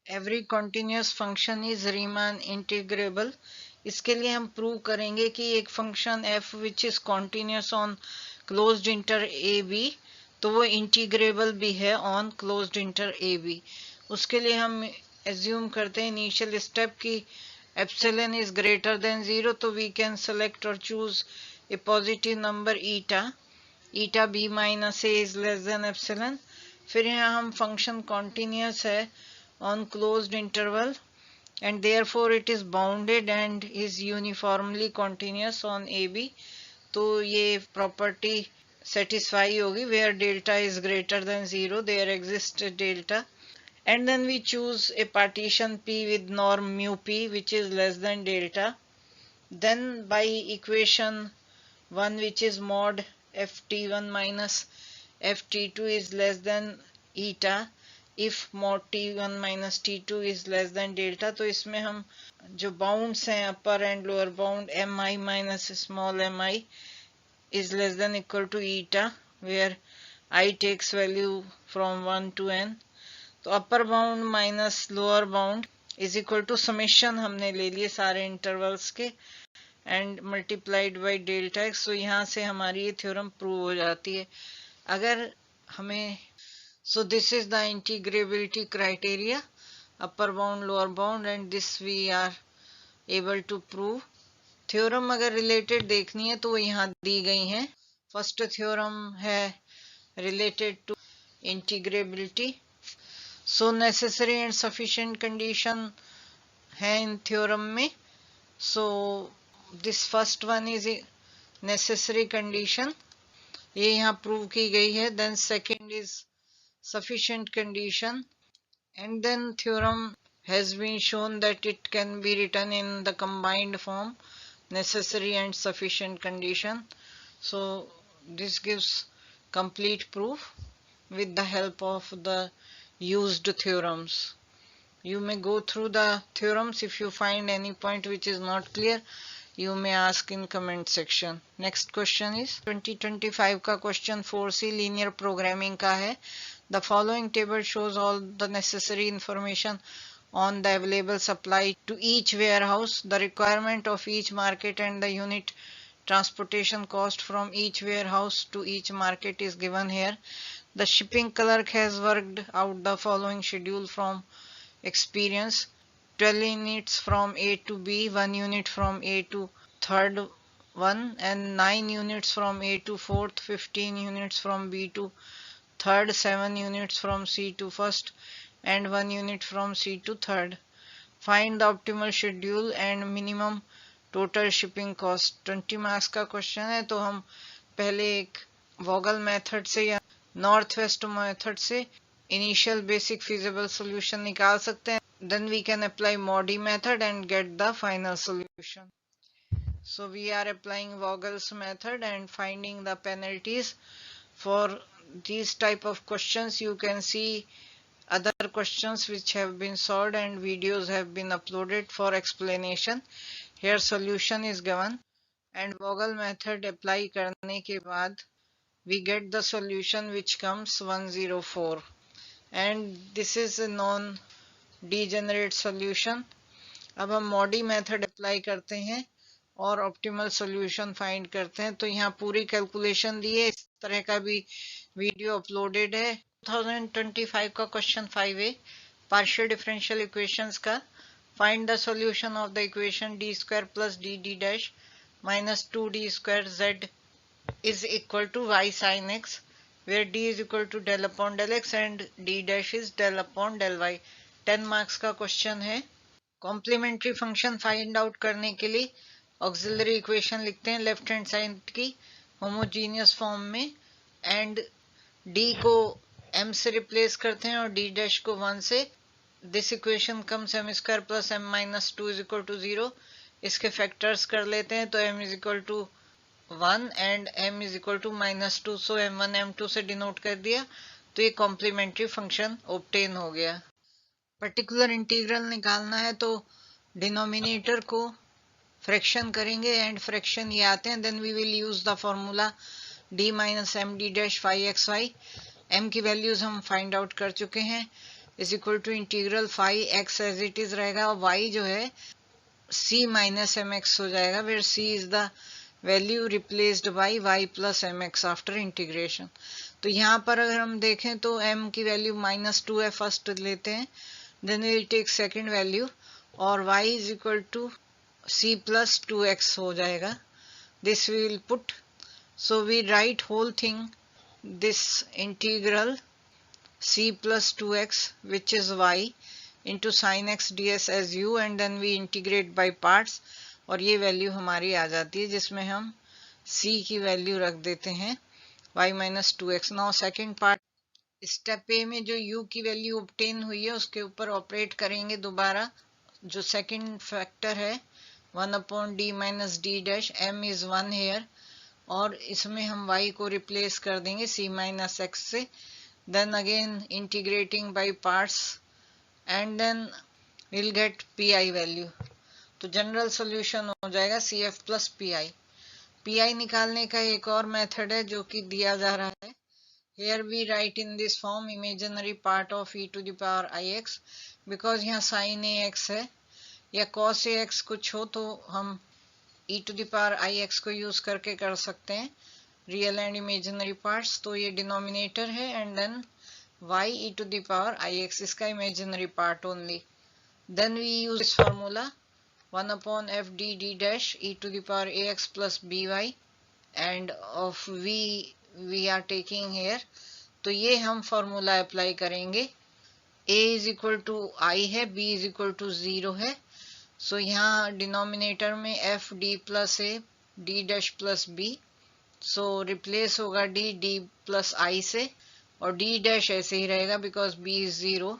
every continuous function is Riemann integrable. इसके लिए हम प्रूव करेंगे कि एक function f which is continuous on closed inter ab तो वो इंटीग्रेबल भी है ऑन क्लोज्ड इंटर ab. उसके लिए हम एज्यूम करते हैं इनिशियल स्टेप की एप्सिलॉन इज ग्रेटर देन 0 तो वी कैन सेलेक्ट और choose a positive number eta b minus a is less then epsilon. फिर यहाँ हम फंक्शन कॉन्टिन्यूस है on closed interval and therefore it is bounded and is uniformly continuous on AB. तो ये property satisfy होगी where delta is greater than 0 there exists a delta and then we choose a partition P with norm mu P which is less than delta. Then by equation 1 which is mod ft1 minus ft2 is less than eta if mod t1 minus t2 is less than delta. तो इसमें हम जो bounds हैं upper and lower bound mi minus small mi is less than equal to eta where I takes value from 1 to n. तो upper bound minus lower bound is equal to summation हमने ले लिए सारे intervals के and multiplied by delta x. तो यहाँ से हमारी ये थ्योरम प्रूव हो जाती है. अगर हमें so this is the integrability criteria upper bound lower bound and this we are able to prove. Theorem अगर रिलेटेड देखनी है तो वो यहाँ दी गई हैं. फर्स्ट थ्योरम है related to integrability. So necessary and sufficient condition है इन थ्योरम में. So this first one is necessary condition, ये यहाँ प्रूव की गई है. Then second is sufficient condition and then theorem has been shown that it can be written in the combined form necessary and sufficient condition. So this gives complete proof with the help of the used theorems. You may go through the theorems. If you find any point which is not clear you may ask in comment section. Next question is 2025 का question 4c linear programming का है. The following table shows all the necessary information on the available supply to each warehouse. The requirement of each market and the unit transportation cost from each warehouse to each market is given here. The shipping clerk has worked out the following schedule from experience. 12 units from A to B, 1 unit from A to third one, and 9 units from A to fourth, 15 units from B to third, 7 units from C to first, and 1 unit from C to third. Find the optimal schedule and minimum total shipping cost. 20 marks का question है. तो हम पहले एक वोगल method से या north west method से initial basic feasible solution निकाल सकते हैं. Then we can apply MODI method and get the final solution. So we are applying Vogel's method and finding the penalties. For these type of questions you can see other questions which have been solved and videos have been uploaded for explanation. Here solution is given and Vogel method apply करने के बाद we get the solution which comes 104 and this is a non degenerate solution. अब हम MODI method apply करते हैं और optimal solution find करते हैं. तो यहाँ पूरी कैलकुलेशन दी है. इस तरह का भी वीडियो अपलोडेड है. 2025 का question 5a partial differential equations का. Find the solution of the equation d square plus d d dash minus 2d square z is equal to y sin x where d is equal to del upon del x and d dash is del upon del y. 10 marks का question है. Complementary function find out करने के लिए auxiliary equation लिखते हैं left hand side की homogeneous form में and d को m से रिप्लेस करते हैं और d डैश को 1 से. This equation comes m square plus m minus 2 is equal to 0. इसके फैक्टर्स कर लेते हैं तो m is equal to 1 and m is equal to -2, so m1 m2 से डिनोट कर दिया, तो ये कॉम्प्लीमेंट्री फंक्शन ऑब्टेन हो गया। पर्टिकुलर इंटीग्रल निकालना है तो डिनोमिनेटर को फ्रैक्शन करेंगे एंड फ्रैक्शन ये आते हैं, then we will use the formula d minus m d dash phi x y. m की वैल्यूज हम फाइंड आउट कर चुके हैं, is equal to integral phi x as it is रहेगा, और y जो है c माइनस एम एक्स हो जाएगा, where c is the value replaced by y plus m x after integration. तो यहाँ पर अगर हम देखें तो m की वैल्यू -2 है, फर्स्ट लेते हैं, then we will take second value, और y is equal to c plus 2x हो जाएगा, this we will put, so we write whole thing, this integral c plus 2x which is y into sin x ds as u, and then we integrate by parts, और ये value हमारी आ जाती है जिसमें हम c की value रख देते हैं y minus 2x। Now second part, step a में जो u की वैल्यू ऑब्टेन हुई है उसके ऊपर ऑपरेट करेंगे दोबारा, जो सेकेंड फैक्टर है 1/d minus d dash, m is 1 here, और इसमें हम y को रिप्लेस कर देंगे c माइनस एक्स से, then again integrating by parts, and then will get pi value, तो जनरल सॉल्यूशन हो जाएगा cf प्लस pi निकालने का एक और मेथड है जो कि दिया जा रहा है, here we write in this form imaginary part of e to the power ix, because यहाँ sin ax है या cos ax कुछ हो तो हम e to the power ix को यूज करके कर सकते हैं रियल एंड इमेजिनरी पार्ट्स, तो ये डिनोमिनेटर है, and then y e to the power ix इसका imaginary part only, then we use this formula 1/f d dash e to the power ax plus by, and of we are taking here, तो ये हम formula apply करेंगे, a is equal to i है, b is equal to 0 है, so यहाँ denominator में f d plus a d dash plus b, so replace होगा d plus i से, और डी डैश ऐसे ही रहेगा because b is 0,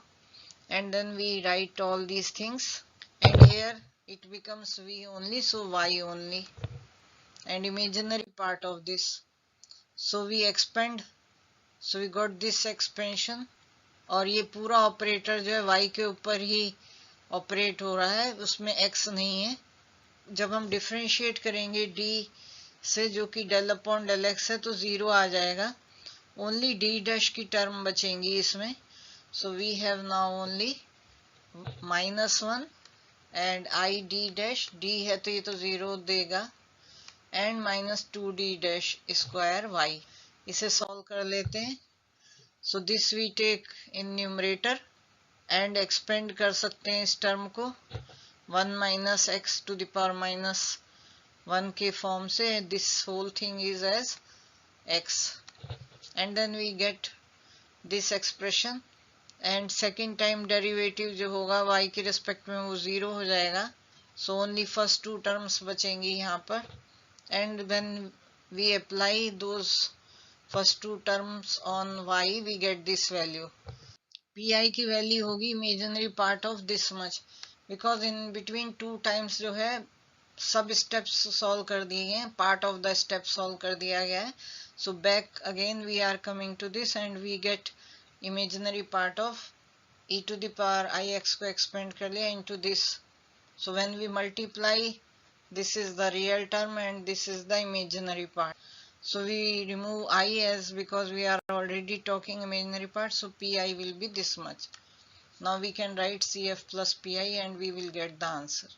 and then we write all these things, and here it becomes we only, so y only, and imaginary part of this, so we expand, so we got this expansion, और ये पूरा operator जो है y के ऊपर ही operate हो रहा है, उसमें x नहीं है। जब हम डिफरेंशिएट करेंगे d से जो कि डेल अपॉन डेल एक्स है तो 0 आ जाएगा, ओनली d डैश की टर्म बचेंगी इसमें, so we have now only -1 and i d dash, d है तो ये तो 0 देगा, एंड -2d डैश स्क्वायर y, इसे सॉल्व कर लेते हैं, so this we take in numerator and expand कर सकते हैं इस टर्म को 1 minus x to the power -1 के फॉर्म से, this whole thing is as x, and then we get this expression, and second time derivative जो होगा y के रिस्पेक्ट में वो 0 हो जाएगा, सो ओनली फर्स्ट 2 टर्म्स बचेंगी यहाँ पर, and when we apply those first 2 terms on y we get this value, pi की वैल्यू होगी imaginary part of this much, because in between 2 times जो है सब स्टेप्स सॉल्व कर दिए गए हैं, part of the step solve कर दिया गया है, so back again we are coming to this and we get imaginary part of e to the power ix को एक्सपेंड कर लिया into this, so when we multiply this is the real term and this is the imaginary part, so we remove I as because we are already talking imaginary part, so pi will be this much. Now we can write cf plus pi and we will get the answer.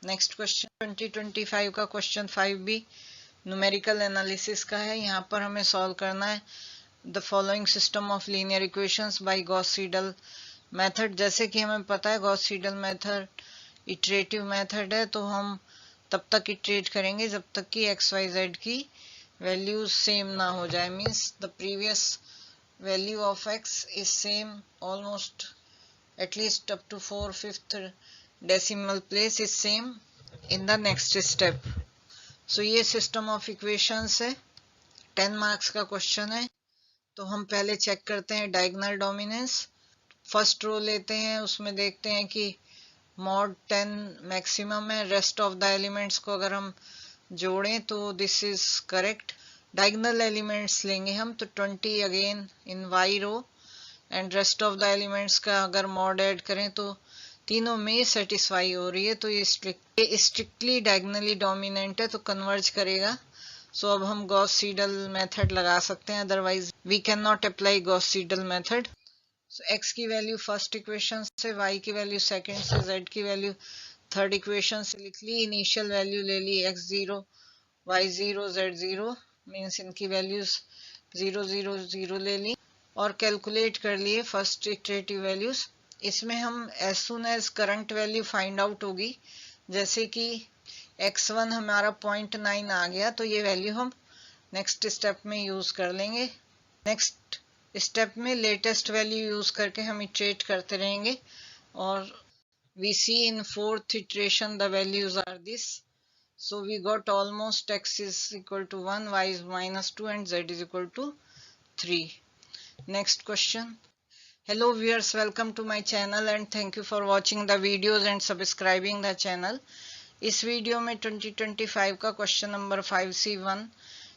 Next question 2025 का question 5b numerical analysis का है, यहाँ पर हमें solve करना है the following system of linear equations by Gauss-Seidel method। जैसे कि हमें पता है Gauss-Seidel method iterative method है, तो हम तब तक इटरेट करेंगे जब तक कि एक्स वाई जेड की वैल्यूज सेम ना हो जाए, means the previous value of x is same almost at least up to 4/5 decimal place is same in the next step. So ये सिस्टम ऑफ इक्वेशंस है, 10 मार्क्स का क्वेश्चन है, तो हम पहले चेक करते हैं डायगोनल डोमिनेंस। फर्स्ट रो लेते हैं, उसमें देखते हैं कि mod 10 मैक्सिमम है, रेस्ट ऑफ द एलिमेंट्स को अगर हम जोड़ें तो this is correct. Diagonal elements लेंगे हम तो 20 again in y row and rest of the elements का अगर मॉड ऐड करें तो तीनों में सेटिस्फाई हो रही है, तो ये स्ट्रिक्टली डायगोनली डोमिनेंट है तो कन्वर्ज करेगा। सो अब हम गॉस सीडल मेथड लगा सकते हैं, otherwise we can not apply Gauss Seidel method. So x की वैल्यू फर्स्ट इक्वेशन से, y की वैल्यू सेकंड से, z की वैल्यू थर्ड इक्वेशन से लिख ली, इनिशियल वैल्यू ले ली x0 y0 z0 मीन्स इनकी वैल्यूज 0 0 0 ले ली और कैलकुलेट कर लिए फर्स्ट इटरेटिव वैल्यूज। इसमें हम as soon as current value find out होगी, जैसे कि x1 हमारा 0.9 आ गया तो ये वैल्यू हम नेक्स्ट स्टेप में यूज कर लेंगे। नेक्स्ट स्टेप में लेटेस्ट वैल्यू यूज करके हम इटरेट करते रहेंगे और we see in fourth iteration the values are this. So we got almost x is equal to 1, y is minus 2 and z is equal to 3. Next question. Hello viewers, welcome to my channel and thank you for watching the videos and subscribing the channel. इस video में 2025 का question number 5C1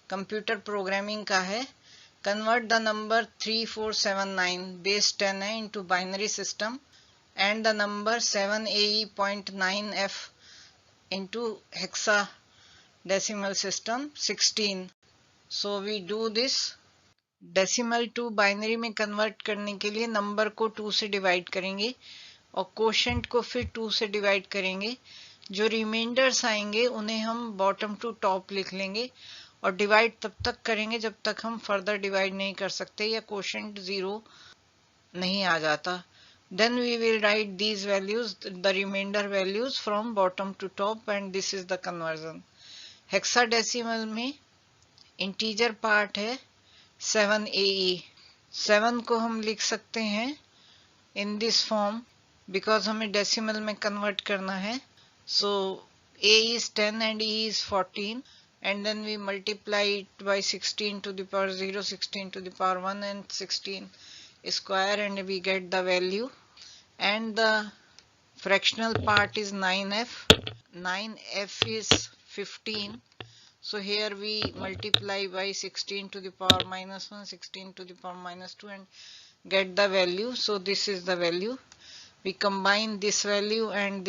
computer programming का है। Convert the number 3479 base 10 है into binary system and the number 7AE.9F into hexadecimal system 16. So we do this. Decimal to binary में convert करने के लिए नंबर को 2 से डिवाइड करेंगे और कोशेंट को फिर 2 से डिवाइड करेंगे। जो रिमाइंडर्स आएंगे उन्हें हम बॉटम टू टॉप लिख लेंगे और डिवाइड तब तक करेंगे जब तक हम फर्दर डिवाइड नहीं कर सकते या कोशेंट 0 नहीं आ जाता। Then we will write these values, the remainder values from bottom to top, and this is the conversion. Hexadecimal में integer part है 7AE। 7 को हम लिख सकते हैं in this form because हमें decimal में convert करना है। So A is 10 and E is 14 and then we multiply it by 16 to the power 0, 16 to the power 1 and 16 square and we get the value. And the fractional part is 9f. 9f is 15, so here we multiply by 16 to the power minus 1, 16 to the power minus 2 and get the value. So this is the value. We combine this value and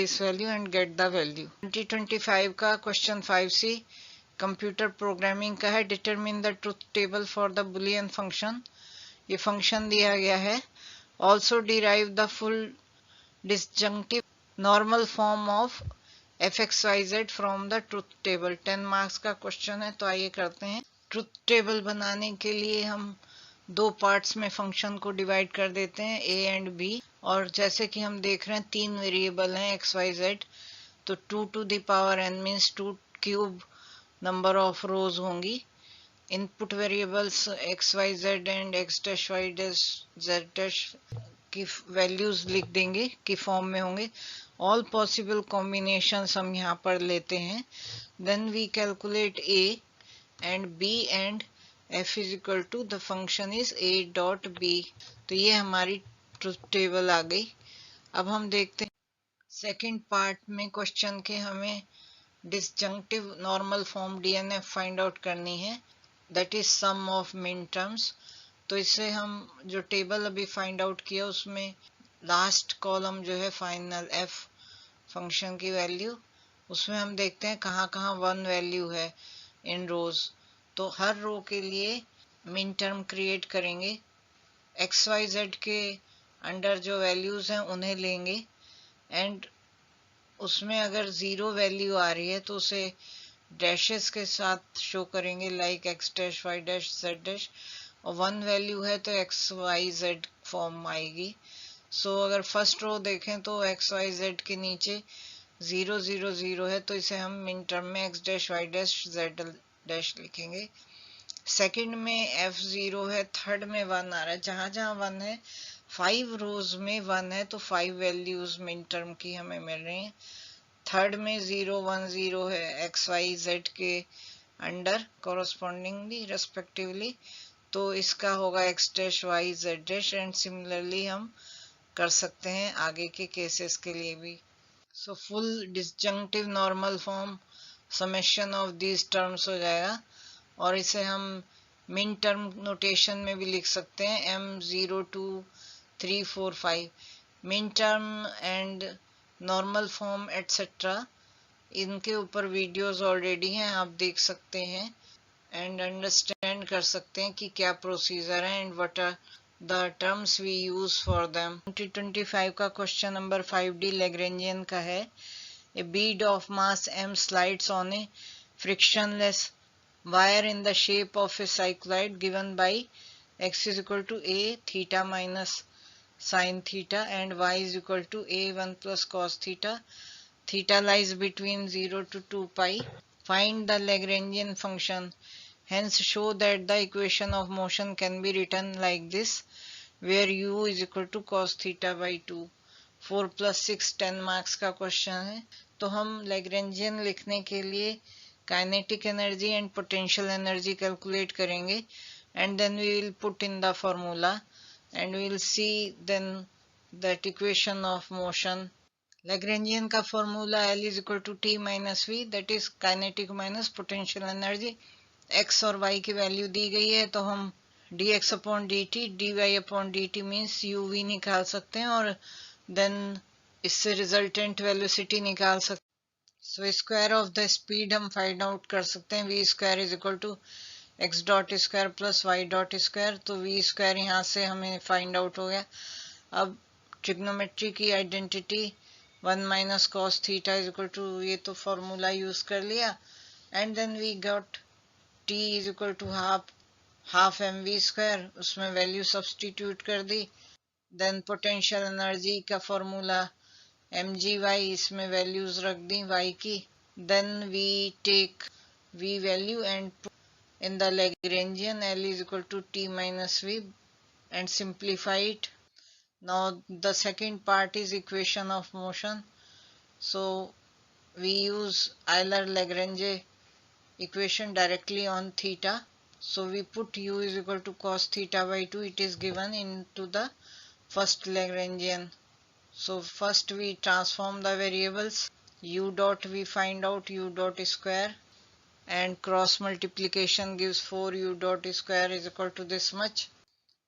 get the value. 2025 का question 5C computer programming का है। Determine the truth table for the Boolean function. ये function दिया गया है। Also derive the full disjunctive normal form of fxyz from the truth table। 10 marks का question है तो आइए करते हैं। ट्रुथ टेबल बनाने के लिए हम दो पार्ट्स में फंक्शन को डिवाइड कर देते हैं a एंड b, और जैसे कि हम देख रहे हैं 3 वेरिएबल हैं x y z, तो 2 to the power n means 2 cube number of rows होंगी। Input variables x Y Z and x dash Y dash Z dash की वैल्यूज लिख देंगे की फॉर्म में होंगे। ऑल पॉसिबल कॉम्बिनेशंस हम यहाँ पर लेते हैं। Then we calculate A and B and F is equal to the function is A dot B. तो ये हमारी ट्रुथ टेबल आ गई। अब हम देखते हैं सेकेंड पार्ट में क्वेश्चन के हमें disjunctive normal form DNF find out करनी है, that is sum of min terms. तो इससे हम जो टेबल अभी फाइंड आउट किया उसमें लास्ट कॉलम जो है फाइनल एफ फंक्शन की वैल्यू, उसमें हम देखते हैं कहाँ कहाँ 1 वैल्यू है इन रोज। तो हर रो के लिए मिन टर्म क्रिएट करेंगे, एक्स वाई जेड के अंडर जो वैल्यूज हैं उन्हें लेंगे एंड उसमें अगर 0 वैल्यू आ रही है तो उसे डैशेस के साथ शो करेंगे, like X dash Y dash Z dash, और 1 वैल्यू है तो एक्स वाई जेड फॉर्म आएगी। सो अगर फर्स्ट रो देखें तो एक्स वाई जेड के नीचे 0 0 0 है तो इसे हम मिन टर्म में X dash Y dash Z dash लिखेंगे। सेकंड में f0 है, थर्ड में 1 आ रहा है, जहां जहां 1 है 5 रोज में 1 है तो 5 वैल्यूज मिन टर्म की हमें मिल रही हैं। थर्ड में 0 1 0 है एक्स वाई जेड के अंडर कॉरस्पॉन्डिंगली रेस्पेक्टिवली, तो इसका होगा X dash Y Z dash and similarly हम कर सकते हैं आगे के केसेस के लिए भी। So full disjunctive normal form summation of these terms हो जाएगा। और इसे हम मिन टर्म नोटेशन में भी लिख सकते हैं, m0 2 3 4 5। Min term and normal form etcetera, इनके ऊपर वीडियोस ऑलरेडी हैं, आप देख सकते हैं एंड अंडरस्टैंड कर सकते हैं कि क्या प्रोसीजर है and what are the terms we use for them. 2025 का क्वेश्चन नंबर 5D लैग्रेंजियन का है। A bead of mass m slides on a frictionless wire in the shape of a cycloid given by x is equal to a theta minus sin theta and y is equal to a 1 plus cos theta. Theta lies between 0 to 2 pi. Find the Lagrangian function. Hence show that the equation of motion can be written like this, where u is equal to cos theta by 2. 4 plus 6 10 marks का question है। तो हम Lagrangian लिखने के लिए kinetic energy and potential energy calculate करेंगे and then we will put in the formula and we will see then that equation of motion. Lagrangian का formula L is equal to T minus V, that is kinetic minus potential energy. x और y की value दी गई है तो हम dx upon dt dy upon dt means uv निकाल सकते हैं और देन इससे रिजल्टेंट वेलोसिटी निकाल सकते हैं। So square of the speed हम फाइंड आउट कर सकते हैं, v square is equal to x dot square plus y dot square. तो v स्क्वायर यहाँ से हमें फाइंड आउट हो गया। अब ट्रिग्नोमेट्री की identity 1 minus cos theta is equal to, ये तो फॉर्मूला यूज कर लिया and then we got t is equal to half mv square, उसमें वैल्यू सब्सटीट्यूट कर दी। देन पोटेंशियल एनर्जी का फॉर्मूला mgy, इसमें वैल्यूज रख दी y की। Then we take v value and in the Lagrangian L is equal to T minus V and simplify it. Now the second part is equation of motion. So we use Euler-Lagrange equation directly on theta. So we put u is equal to cos theta by 2. It is given into the first Lagrangian. So first we transform the variables. U dot we find out u dot square and cross multiplication gives 4u dot square is equal to this much.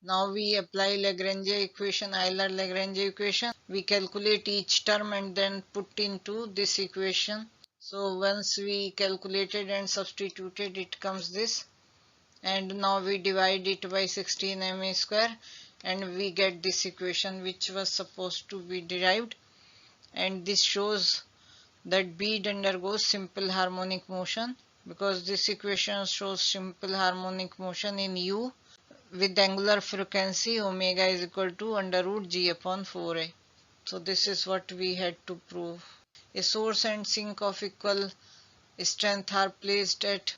Now we apply Lagrange equation, Euler-Lagrange equation. We calculate each term and then put into this equation. So once we calculated and substituted, it comes this. And now we divide it by 16 ma square and we get this equation which was supposed to be derived. And this shows that bead undergoes simple harmonic motion, because this equation shows simple harmonic motion in u with angular frequency omega is equal to under root g upon 4a. So this is what we had to prove. A source and sink of equal strength are placed at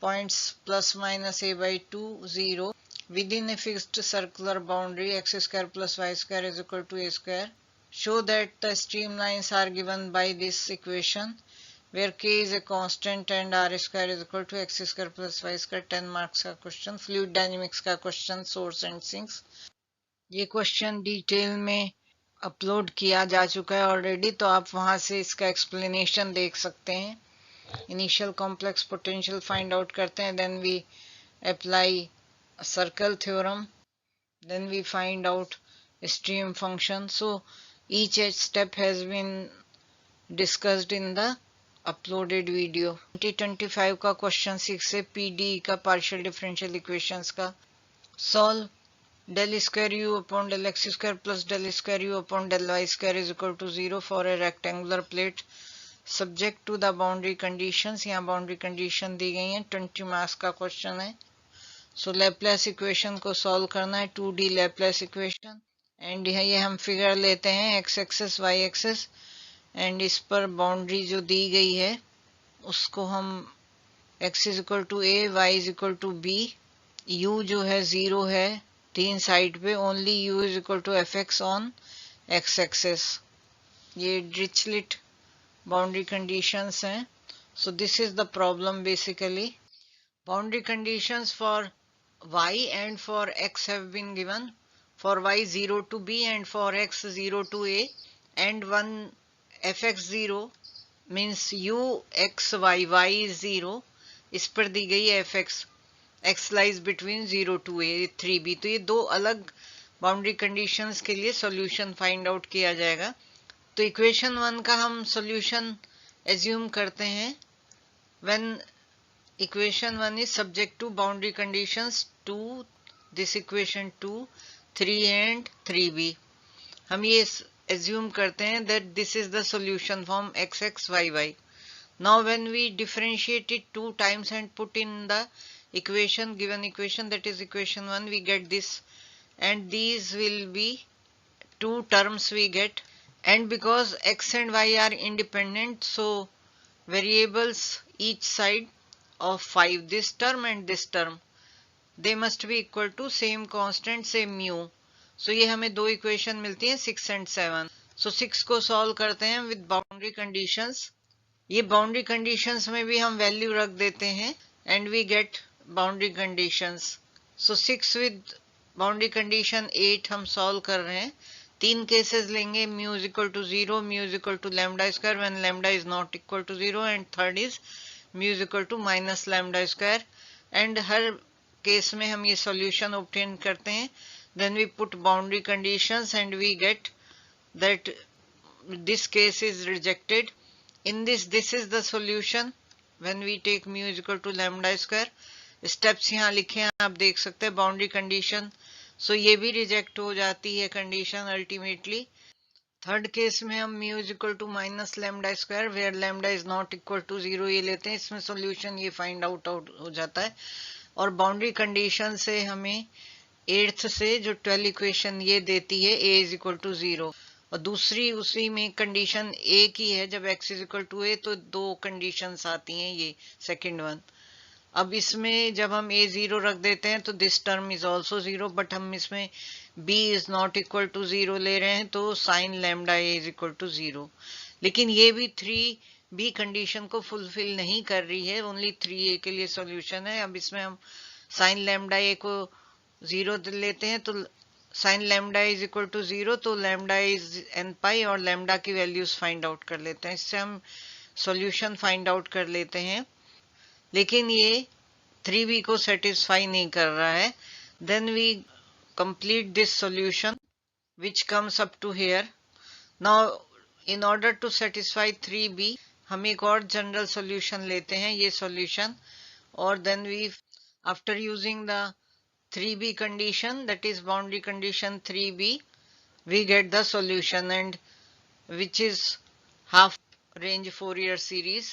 points plus minus a by 2 0 within a fixed circular boundary x square plus y square is equal to a square. Show that the streamlines are given by this equation, where k is a constant and r square is equal to x square plus y square। 10 marks का question, fluid dynamics का question, source and sinks. ये question detail में upload किया जा चुका है already, तो आप वहां से इसका एक्सप्लेनेशन देख सकते हैं। Initial complex potential find out करते हैं, then we apply circle theorem, then we find out stream function. So each step has been discussed in the uploaded video। 2025 का क्वेश्चन 6 से PDE का पार्शियल डिफरेंशियल इक्वेशंस का solve. del square u upon del x square plus del square u upon del y square is equal to 0 for a rectangular plate subject to the boundary conditions। यहाँ boundary condition दी गई हैं। 20 marks का question है। सो Laplace equation को solve करना है, 2D Laplace equation. And ये हम फिगर लेते हैं x axis y axis and इस पर बाउंड्री जो दी गई है उसको हम x is equal to a, y is equal to b, u जो है 0 है तीन साइड पे, only u is equal to fx on x axis. ये डिरिचलेट बाउंड्री कंडीशंस हैं। So this is the problem basically. Boundary conditions for y and for x have been given, for y 0 to b and for x 0 to a, and one fx0 means u x y is 0, इस पर दी गई है fx, x lies between 0 to a 3b। तो ये दो अलग boundary conditions के लिए सॉल्यूशन फाइंड आउट किया जाएगा। तो इक्वेशन 1 का हम सॉल्यूशन एज्यूम करते हैं when equation 1 is subject to boundary conditions 2, this equation 2, 3 and 3b। हम ये assume करते हैं that this is the solution form xxyy. Now when we differentiate it 2 times and put in the equation, given equation, that is equation 1, we get this, and these will be 2 terms we get, and because x and y are independent, so variables each side of 5, this term and this term, they must be equal to same constant, same mu. सो ये हमें दो equation मिलती हैं 6 and 7। सो 6 को solve करते हैं with boundary conditions. ये boundary conditions में भी हम वैल्यू रख देते हैं and we get boundary conditions. So 6 with boundary condition 8 हम सॉल्व कर रहे हैं। तीन केसेस लेंगे, mu is equal to 0, mu is equal to lambda square when lambda is not equal to 0, and third is mu is equal to minus lambda square. And हर case में हम ये सॉल्यूशन ऑब्टेन करते हैं। Then we put boundary conditions and we get that this case is rejected. In this is the solution when we take mu is equal to lambda square. Steps यहाँ लिखे हैं, आप देख सकते हैं boundary condition. So ये भी reject हो जाती है condition ultimately. थर्ड केस में हम mu is equal to minus lambda square where lambda is not equal to 0 ये लेते हैं, इसमें solution ये find out हो जाता है। और boundary condition से हमें 8th से जो 12 इक्वेशन ये देती है a इज इक्वल टू 0, और दूसरी उसी में कंडीशन a की है, जब x is equal to a तो दो कंडीशंस आती हैं, ये सेकंड वन। अब इसमें जब हम a 0 रख देते हैं तो this term is also 0, but हम इसमें b is not equal to 0 ले रहे हैं तो sine lambda a is equal to 0। लेकिन ये भी 3b कंडीशन को फुलफिल नहीं कर रही है, ओनली 3a के लिए सॉल्यूशन है। अब इसमें हम साइन लैम्डा a को 0 लेते हैं तो sine lambda is equal to 0, तो लैम्डा इज n पाई और लैम्डा की वैल्यूज फाइंड आउट कर लेते हैं। इससे हम सॉल्यूशन फाइंड आउट कर लेते हैं, लेकिन ये 3b को सेटिस्फाई नहीं कर रहा है। Then we complete this solution which comes up to here. Now in order to satisfy 3b हम एक और जनरल सॉल्यूशन लेते हैं, ये सॉल्यूशन, और then we after using the 3b condition, that is boundary condition 3b, we get the solution, and which is half range Fourier series.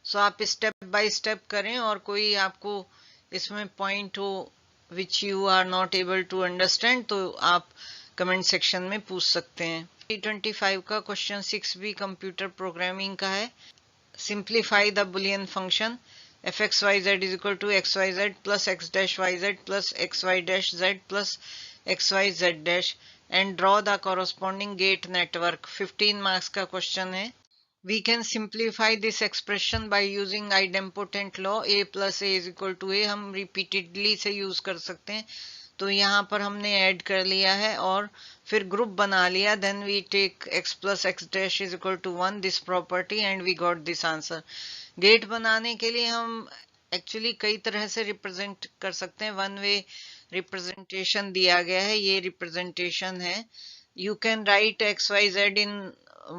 So आप step by step करें, और कोई आपको इसमें point हो which you are not able to understand तो आप comment section में पूछ सकते हैं। 25 का क्वेश्चन 6b कंप्यूटर प्रोग्रामिंग का है। Simplify the Boolean function fxyz is equal to xyz plus x dash yz plus xy dash z plus xyz dash and draw the corresponding gate network। 15 marks का question है। We can simplify this expression by using idempotent law, a plus a is equal to a। हम repeatedly से use कर सकते हैं, तो यहाँ पर हमने ऐड कर लिया है और फिर ग्रुप बना लिया। Then we take x plus x dash is equal to 1, this property, and we got this answer। Gate बनाने के लिए हम एक्चुअली कई तरह से रिप्रेजेंट कर सकते हैं। वन वे रिप्रेजेंटेशन दिया गया है, ये रिप्रेजेंटेशन है। You can write X Y Z in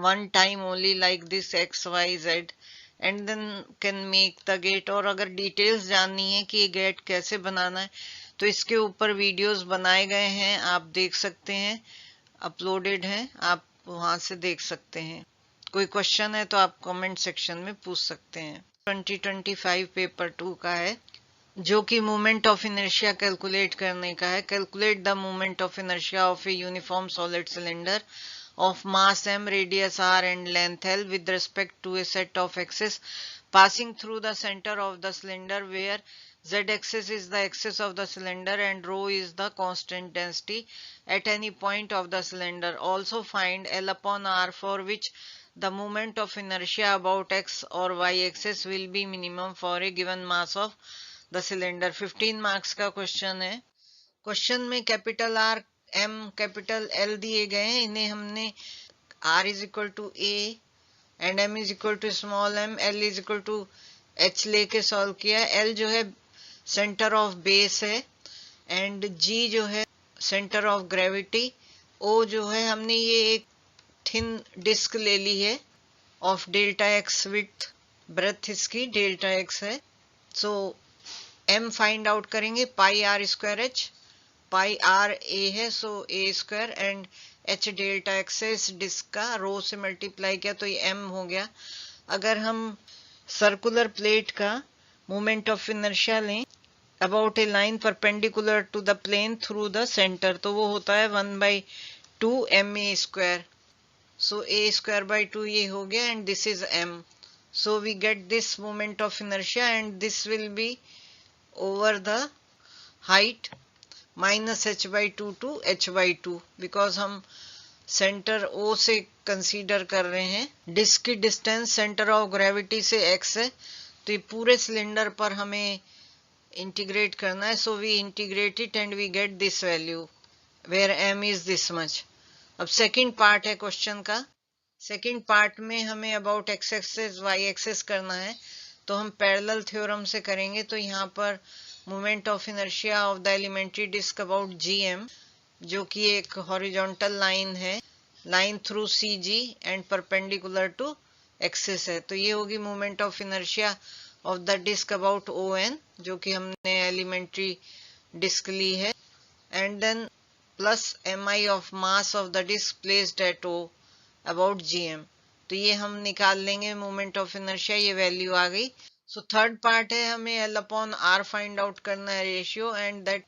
one time only like this X Y Z and then can make the gate. और अगर डिटेल्स जाननी है कि ये गेट कैसे बनाना है तो इसके ऊपर वीडियोस बनाए गए हैं, आप देख सकते हैं, अपलोडेड हैं, आप वहां से देख सकते हैं। कोई क्वेश्चन है तो आप कमेंट सेक्शन में पूछ सकते हैं। 2025 पेपर 2 का है, जो कि मोमेंट ऑफ इनर्शिया कैलकुलेट करने का है। Calculate the moment of inertia of a uniform solid cylinder of mass m, radius r and length l with respect to a set of axes passing through the center of the cylinder where z-axis is the axis of the cylinder and rho is the constant density at any point of the cylinder. Also find L upon r for which the moment of inertia about x or y axis will be minimum for a given mass of the cylinder। 15 marks का question है। Question में capital R M capital L दिए गए हैं, इन्हें हमने r is equal to a and m is equal to small m, l is equal to h लेके solve किया। l जो है सेंटर ऑफ बेस है एंड g जो है सेंटर ऑफ ग्रेविटी, o जो है हमने ये एक थिन डिस्क ले ली है of delta x, with breadth इसकी डेल्टा एक्स है। सो m फाइंड आउट करेंगे, pi r square h, pi r a है so a square and h delta x है इस डिस्क का, रो से मल्टीप्लाई किया तो ये m हो गया। अगर हम सर्कुलर प्लेट का मोमेंट ऑफ इनर्शिया लें about a line perpendicular to the plane through the centre, तो वो होता है 1/2 ma square. So a square by 2 ये हो गया and this is m। So we get this moment of inertia and this will be over the height minus h/2 to h/2, because हम centre O से consider कर रहे हैं। Disc की distance centre of gravity से x है, तो ये पूरे सिलेंडर पर हमें इंटीग्रेट करना है। So we integrate it and we get this value where m is this much. अब सेकंड पार्ट है क्वेश्चन का। सेकंड पार्ट में हमें about x axis y axis करना है, तो हम पैरेलल थ्योरम से करेंगे। तो यहाँ पर moment of inertia of the elementary disc about gm, जो कि एक हॉरिजॉन्टल लाइन है, line through CG and perpendicular to axis है, तो ये होगी moment of inertia of the disc about ON, जो कि हमने एलिमेंट्री डिस्क ली है, and then plus mi of mass of the disc placed at O about gm। तो ये हम निकाल लेंगे मोमेंट ऑफ इनर्शिया, ये वैल्यू आ गई। सो थर्ड पार्ट है, हमें L upon R find out करना है ratio, and that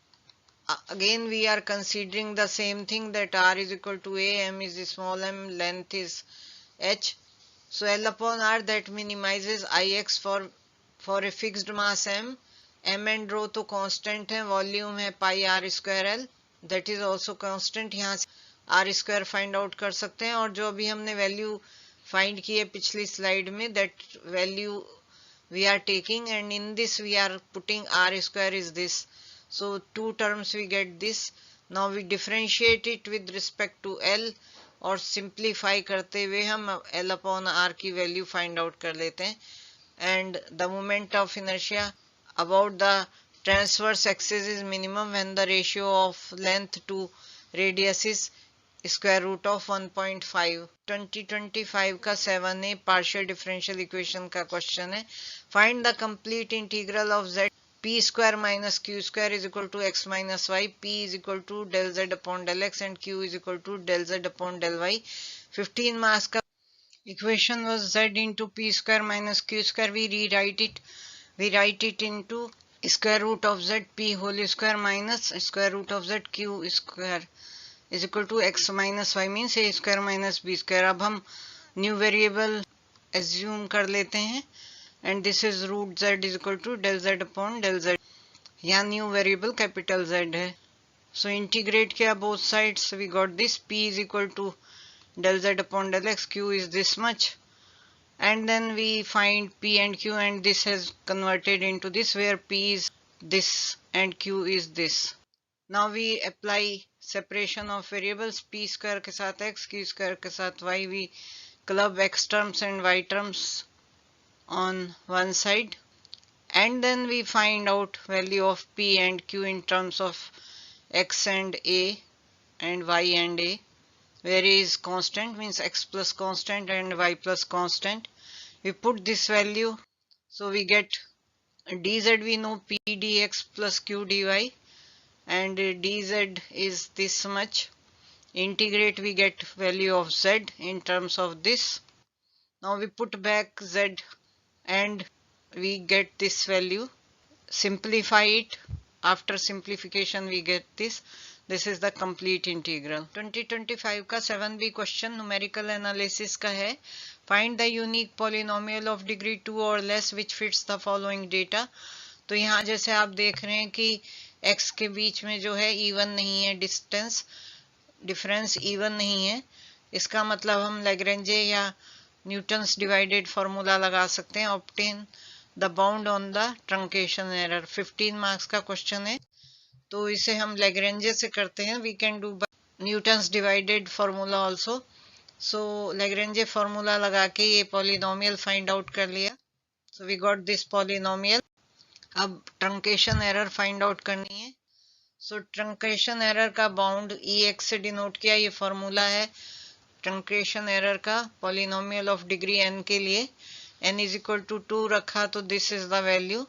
again we are considering the same thing, that R is equal to A, M is small m, length is h. So L upon R that minimizes Ix for a fixed mass m and rho तो constant है, volume है pi r square L, that is also constant। यहाँ से r square find out कर सकते हैं, और जो अभी हमने वैल्यू फाइंड की है पिछली स्लाइड में, that value we are taking and in this we are putting r square is this. So two terms we get this. Now we differentiate it with respect to L, और simplify करते हुए हम L upon R की value find out कर लेते हैं। And the moment of inertia about the transverse axis is minimum when the ratio of length to radius is square root of 1.5। 2025 का 7A partial differential equation का question है। Find the complete integral of z p square minus q square is equal to x minus y, p is equal to del z upon del x and q is equal to del z upon del y। 15 marks का equation was z into p square minus q square. We write it into square root of z p whole square minus square root of z q square is equal to x minus y, means a square minus b square। अब हम new variable assume कर लेते हैं, and this is root z is equal to del z upon del z। यहाँ new variable capital Z है। So integrate किया both sides, we got this, p is equal to del z upon del x, q is this much, and then we find p and q, and this has converted into this where p is this and q is this। Now we apply separation of variables, p square के साथ x, q square के साथ y, we club x terms and y terms on one side, and then we find out value of p and q in terms of x and a and y and a, where a is constant, means x plus constant and y plus constant. We put this value, so we get dz, we know p dx plus q dy, and dz is this much. Integrate, we get value of z in terms of this. Now we put back z and we get this value. Simplify it, after simplification we get this is the complete integral। 2025 का 7B question numerical analysis का है। Find the unique polynomial of degree 2 और less which fits the following data. तो यहाँ जैसे आप देख रहे हैं कि x के बीच में जो है इवन नहीं है, डिफरेंस इवन नहीं है, इसका मतलब हम लैग्रेंजे या न्यूटन्स डिवाइडेड फार्मूला लगा सकते हैं। Obtain the bound on the truncation error. 15 marks का क्वेश्चन है, तो इसे हम लैग्रेंजे से करते हैं। We can do by Newton's divided formula also. So Lagrange formula लगा के ये पॉलिनोमियल फाइंड आउट कर लिया. So we got this polynomial. अब ट्रंकेशन एरर फाइंड आउट करनी है. सो ट्रंकेशन एरर का बाउंड EX से डिनोट किया. ये फॉर्मूला है ट्रंकेशन एरर का पॉलिनोमियल ऑफ डिग्री n के लिए. n इज इक्वल टू 2 रखा तो this is the value.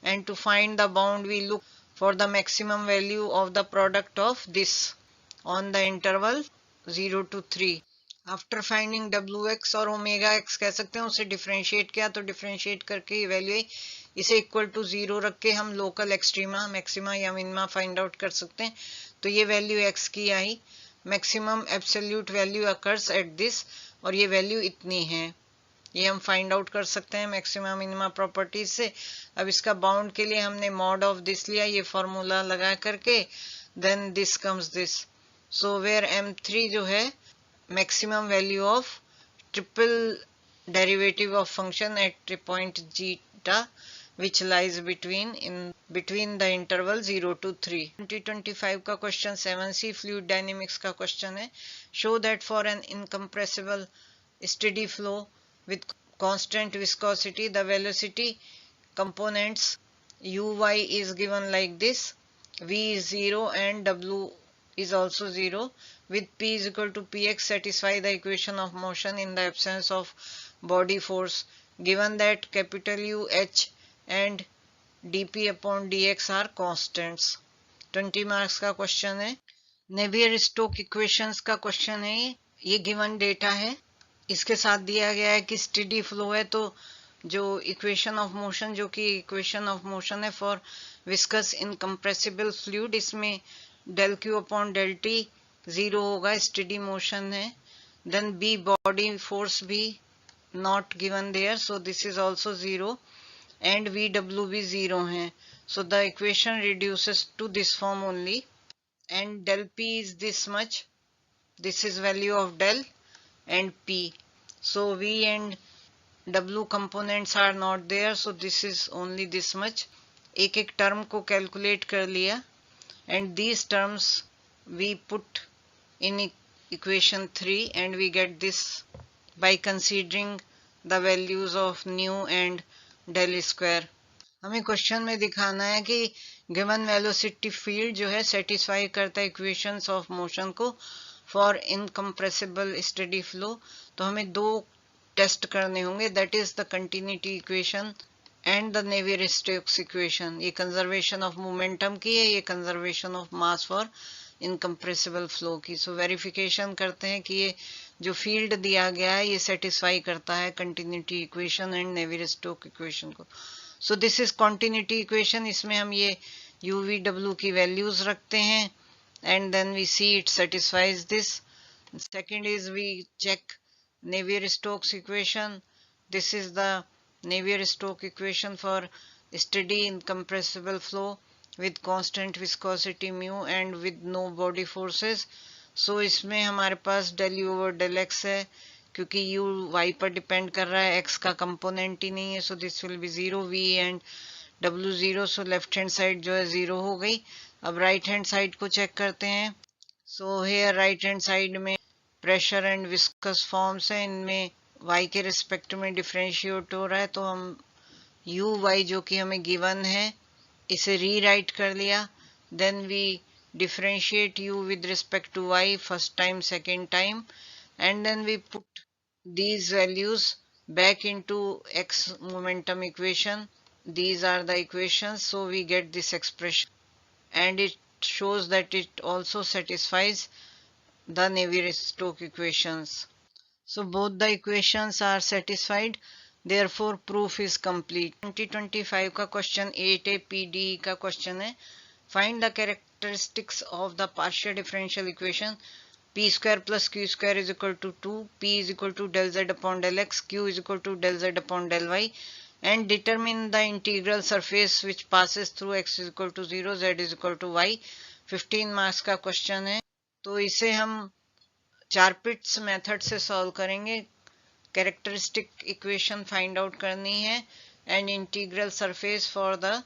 And to find the bound we look for the maximum value of the product of this on the interval 0 to 3. After finding WX और omega x कह सकते हैं, उसे differentiate किया तो differentiate करके ये value इसे इक्वल टू 0 रख के हम लोकल एक्सट्रीमा मैक्सिमा या मिनिमा फाइंड आउट कर सकते हैं. तो ये वैल्यू x की आई. Maximum absolute value occurs at this और ये वैल्यू इतनी है. ये हम फाइंड आउट कर सकते हैं मैक्सिमा मिनिमा प्रॉपर्टीज से. अब इसका बाउंड के लिए हमने मॉड ऑफ दिस लिया, ये फॉर्मूला लगा करके. Then this comes this. So where M3 जो है maximum value of triple derivative of function at a point zeta which lies between the interval 0 to 3. 2025 का क्वेश्चन 7C फ्लूइड डायनेमिक्स का question है. Show that for an incompressible steady flow with constant viscosity the velocity components uy is given like this. V is 0 and W is also 0. With P is equal to Px, satisfy the equation of motion in the absence of body force. Given that capital U, H and dP upon dx are constants. 20 marks का question है. Navier stock equations का question है. ये given data है. इसके साथ दिया गया है कि स्टेडी फ्लो है तो जो इक्वेशन ऑफ मोशन जो कि इक्वेशन ऑफ मोशन है फॉर विस्कस इनकम्प्रेसिबल फ्लूइड, इसमें del Q upon del T 0 होगा, स्टेडी मोशन है. देन बी बॉडी फोर्स भी not given there, so this is also 0 and V W भी 0 है. So the equation reduces to this form only and del P is this much. This is value of del and P. So V and W components are not there, so this is only this much. एक एक term को calculate कर लिया and these terms we put in equation 3 and we get this by considering the values of nu and del square. हमें question में दिखाना है कि गिवन वेलोसिटी फील्ड जो है सेटिस्फाई करता है इक्वेशंस ऑफ मोशन को फॉर इनकम्प्रेसिबल स्टेडी फ्लो. तो हमें दो टेस्ट करने होंगे, that is the continuity equation and the Navier-Stokes equation. ये कंजर्वेशन ऑफ मोमेंटम की है, ये conservation of mass for incompressible flow की. सो वेरिफिकेशन करते हैं कि ये जो फील्ड दिया गया है ये सेटिस्फाई करता है continuity equation and Navier Stokes equation को. So this is continuity equation. इसमें हम ये UV की वैल्यूज रखते हैं and then we see it satisfies this. Second is we check Navier-Stokes equation. This is the Navier-Stokes equation for steady incompressible flow with constant viscosity mu and with no body forces. So इसमें हमारे पास del u over del x है क्योंकि u y पर depend कर रहा है, x का component ही नहीं है. So this will be 0, v and w 0. So left hand side जो है 0 हो गई. अब राइट हैंड साइड को चेक करते हैं. So here right hand side में प्रेशर एंड विस्कस फॉर्म्स है, इनमें y के रिस्पेक्ट में डिफरेंशिएट हो रहा है. तो हम u y जो कि हमें गिवन है इसे रीराइट कर लिया. Then we differentiate u with respect to y first time second time and then we put these values back into x momentum equation. These are the equations, so we get this expression and it shows that it also satisfies the Navier-Stokes equations. So both the equations are satisfied, therefore proof is complete. 2025 का question 8A PDE का question है. Find the characteristics of the partial differential equation p square plus q square is equal to 2, p is equal to del z upon del x, q is equal to del z upon del y and determine the integral surface which passes through x is equal to 0, z is equal to y. 15 marks का question है. तो इसे हम Charpit's method से solve करेंगे. Characteristic equation find out करनी है and integral surface for the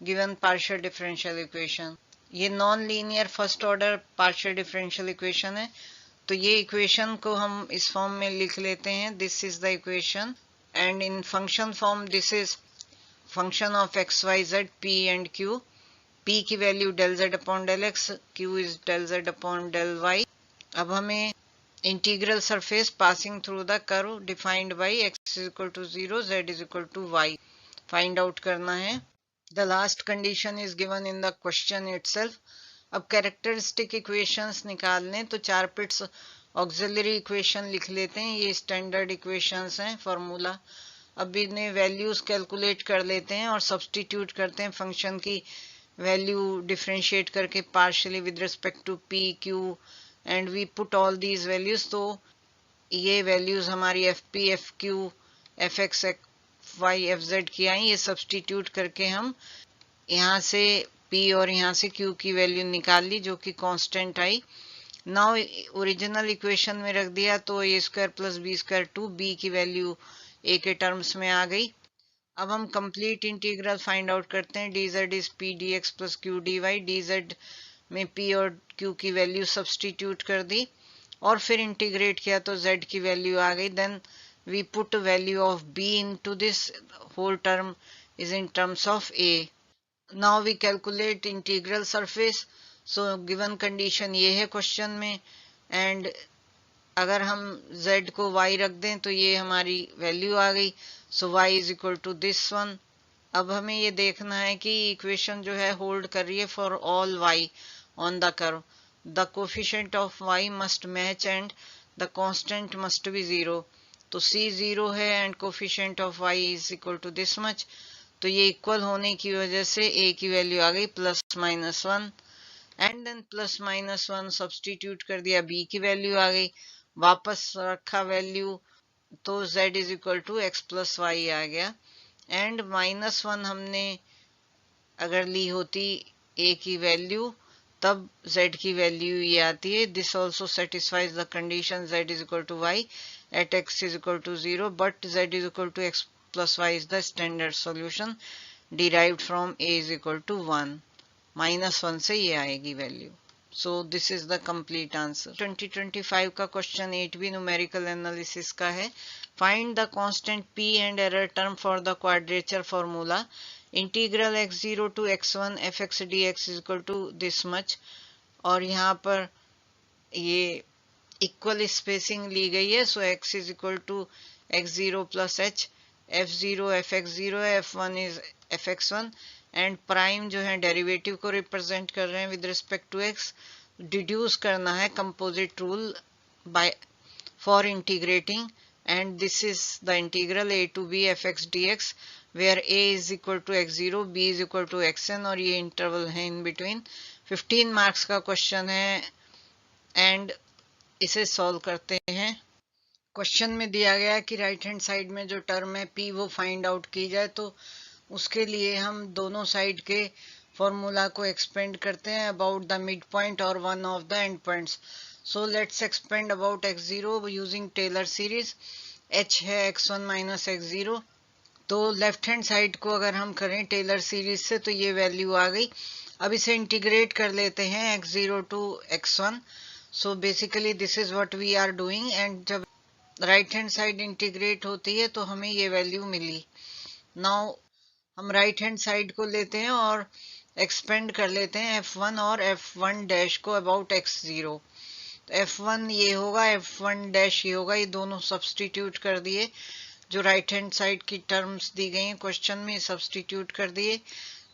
given partial differential equation. ये non linear first order partial differential equation है तो ये इक्वेशन को हम इस फॉर्म में लिख लेते हैं, this is the equation, and in function form this is function of X Y Z P and Q. p की value del z upon del x, q is del z upon del y। अब हमें integral surface passing through the curve defined by x is equal to 0, z is equal to y find out करना है। The last condition is given in the question itself. अब characteristic equations निकालने तो चार पिट्स auxiliary equation लिख लेते हैं, ये स्टैंडर्ड इक्वेशंस हैं, फार्मूला। अब इन्हें वैल्यूज कैलकुलेट कर लेते हैं और सब्स्टिट्यूट करते हैं फंक्शन की वैल्यू डिफरेंशिएट करके partially with respect to p q and we put all these values. तो ये वैल्यूज हमारी F P F Q F X F Y F Z की आई, ये सब्स्टिट्यूट करके हम यहाँ से p और यहाँ से q की वैल्यू निकाल ली जो कि कांस्टेंट आई। नाउ ओरिजिनल इक्वेशन में रख दिया तो a square plus b square 2b की वैल्यू a के टर्म्स में आ गई। अब हम कंप्लीट इंटीग्रल फाइंड आउट करते हैं, D Z is P D X plus Q D Y. D Z में p और q की वैल्यू सब्स्टिट्यूट कर दी और फिर इंटीग्रेट किया तो z की वैल्यू आ गई। Then we put value of b into this, whole term is in terms of a। Now we calculate integral surface. So given condition ये है क्वेश्चन में, एंड अगर हम z को y रख दें तो ये हमारी वैल्यू आ गई। So y is equal to this one. अब हमें ये देखना है कि इक्वेशन जो है होल्ड कर रही है for all y on the curve. The coefficient of y must match and the constant must be 0। तो c 0 है and coefficient of y is equal to this much. तो ये इक्वल होने की वजह से a की वैल्यू आ गई plus minus 1, and then plus minus 1 substitute कर दिया, b की वैल्यू आ गई, वापस रखा वैल्यू तो z is equal to x plus y आ गया। एंड माइनस 1 हमने अगर ली होती a की वैल्यू तब z की वैल्यू ये आती है। This also satisfies the condition z is equal to y at x is equal to 0, but z is equal to x plus Y is the standard solution derived from a is equal to 1। Minus 1 से ये आएगी value. So this is the complete answer. 2025 का question 8b numerical analysis का है। Find the constant p and error term for the quadrature formula. Integral x0 to x1 fx dx is equal to this much। और यहाँ पर ये equal spacing ली गई है। So x is equal to x0 plus h, f0 fx0 है, f1 is fx1 and prime जो है डेरिवेटिव को रिप्रेजेंट कर रहे हैं with respect to x। Deduce करना है composite rule by for integrating, and this is the integral a to b fx dx where a is equal to x0, b is equal to xn और ये interval है in between. 15 marks का question है and इसे solve करते हैं। Question में दिया गया है कि राइट हैंड साइड में जो टर्म है p वो फाइंड आउट की जाए, तो उसके लिए हम दोनों साइड के फॉर्मूला को एक्सपेंड करते हैं अबाउट द मिड पॉइंट और one of the end points. So let's expand about x0 using Taylor series. h है x1 माइनस x0, तो लेफ्ट हैंड साइड को अगर हम करें टेलर सीरीज से तो ये वैल्यू आ गई। अब इसे इंटीग्रेट कर लेते हैं x0 to x1। So basically this is what we are doing, and जब राइट हैंड साइड इंटीग्रेट होती है तो हमें ये वैल्यू मिली। नाउ हम राइट हैंड साइड को लेते हैं और एक्सपेंड कर लेते हैं f1 और f1 डैश को अबाउट x0। तो f1 ये होगा, f1 डैश ये होगा, ये दोनों सब्स्टिट्यूट कर दिए, जो राइट हैंड साइड की टर्म्स दी गई हैं क्वेश्चन में सब्स्टिट्यूट कर दिए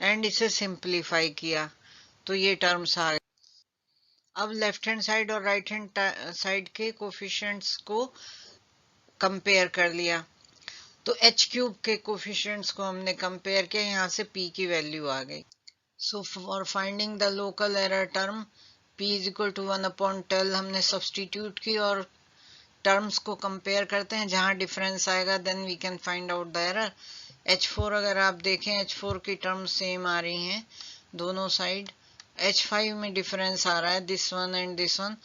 एंड इसे सिंप्लीफाई किया तो ये टर्म्स आ गए। अब लेफ्ट हैंड साइड और राइट हैंड साइड के कोफिशिएंट्स को कंपेयर कर लिया, तो h क्यूब के कोफिशिएंट्स को हमने कंपेयर किया, यहाँ से p की वैल्यू आ गई। So for finding the local error term p is equal to 1/12 हमने सब्स्टिट्यूट की और टर्म्स को कंपेयर करते हैं, जहां डिफरेंस आएगा then we can find out the error. h4 अगर आप देखें h4 की टर्म्स सेम आ रही हैं दोनों साइड, h5 में डिफरेंस आ रहा है, this one and this one.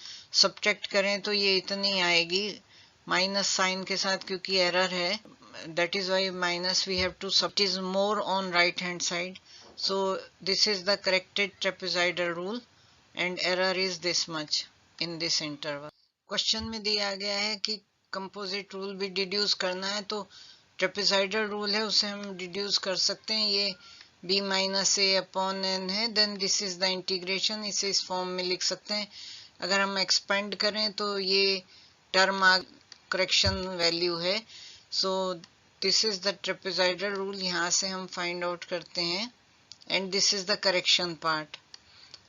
Subtract करें तो ये इतनी आएगी माइनस साइन के साथ क्योंकि एरर है, that is why minus we have to subtract, is more on right hand side. So this is the corrected trapezoidal rule and error is this much in this interval. Question में दिया गया है कि composite rule भी deduce करना है, तो trapezoidal rule है उसे हम डिड्यूस कर सकते हैं। ये b minus a upon n है, then this is the integration, इसे इस फॉर्म में लिख सकते हैं। अगर हम एक्सपेंड करें तो ये टर्म करेक्शन वैल्यू है। सो this is the trapezoidal rule, यहाँ से हम फाइंड आउट करते हैं, and this is the correction part.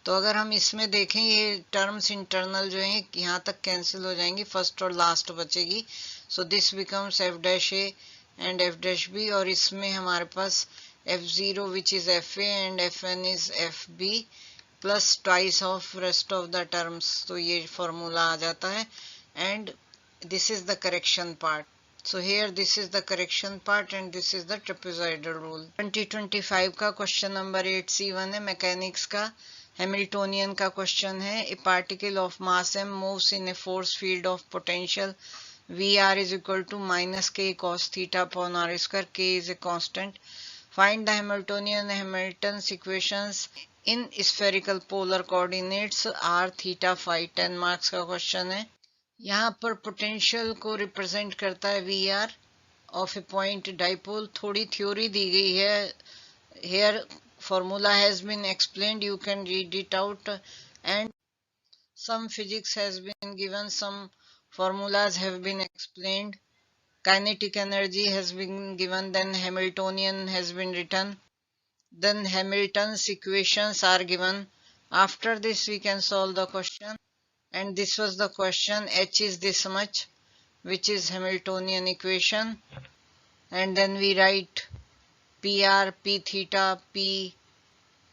तो अगर हम इसमें देखें, ये टर्म्स इंटरनल जो है यहाँ तक कैंसिल हो जाएंगी, फर्स्ट और लास्ट बचेगी। So this becomes f dash a and f dash b, और इसमें हमारे पास f0 which is f a and fn is f b plus twice of rest of the terms. तो ये फॉर्मूला आ जाता है, and this is the correction part. So here this is the correction part and this is the trapezoidal rule. 2025 का question number 8C1 है, mechanics का Hamiltonian का question है। A particle of mass m moves in a force field of potential VR is equal to minus k cos theta upon r square. K is a constant. Find the Hamiltonian and Hamilton's equations in spherical polar coordinates r, theta, phi. 10 marks का question है। यहाँ पर potential को represent करता है V R of a point dipole. थोड़ी theory दी गई है, here formula has been explained, you can read it out, and some physics has been given, some formulas have been explained, kinetic energy has been given, then Hamiltonian has been written, then Hamilton's equations are given. After this we can solve the question, and this was the question. H is this much, which is Hamiltonian equation, and then we write PR, P theta, P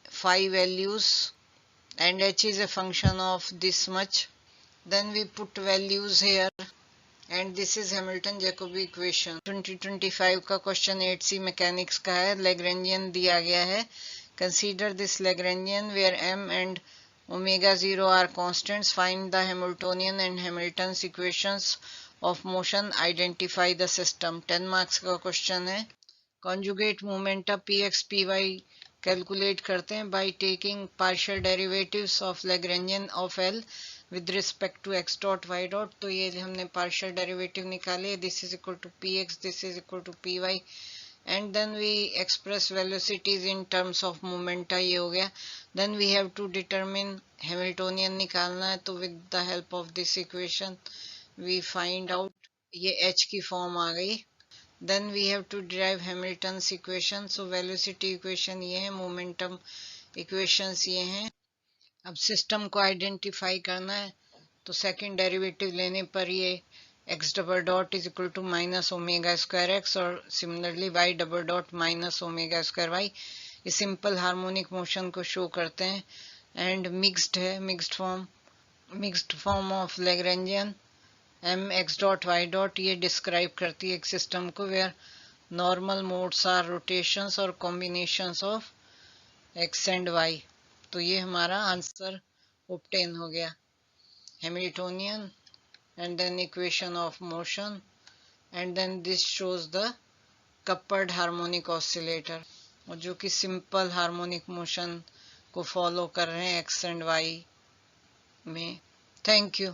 phi values, and H is a function of this much. Then we put values here, and this is Hamilton-Jacobi equation. 2025 का question 8C mechanics का है, Lagrangian दिया गया है। Consider this Lagrangian where m and omega 0 are constants. Find the Hamiltonian and Hamilton's equations of motion. Identify the system. 10 marks का question है। Conjugate momenta px py calculate करते हैं by taking partial derivatives of Lagrangian of L with respect to x dot y dot। तो ये हमने partial derivative निकाले, this is equal to px, this is equal to py, and then we express velocities in terms of momenta, ये हो गया। Then we have to determine Hamiltonian निकालना है, तो with the help of this equation we find out, ये h की form आ गई। Then we have to derive Hamilton's equation, so velocity equation ये है, momentum equations ये हैं। अब सिस्टम को आइडेंटिफाई करना है, तो सेकंड डेरिवेटिव लेने पर ये x double dot is equal to minus omega square x, और similarly y double dot minus omega square y. ये सिंपल हार्मोनिक मोशन को शो करते हैं, एंड मिक्स्ड है, mixed form of Lagrangian m x dot y dot, ये describe करती है एक सिस्टम को where normal modes are rotations और combinations of x and y। तो ये हमारा आंसर ऑब्टेन हो गया, Hamiltonian and then equation of motion, and then this shows the coupled harmonic oscillator, और जो कि सिंपल हार्मोनिक मोशन को फॉलो कर रहे हैं x एंड y में। Thank you.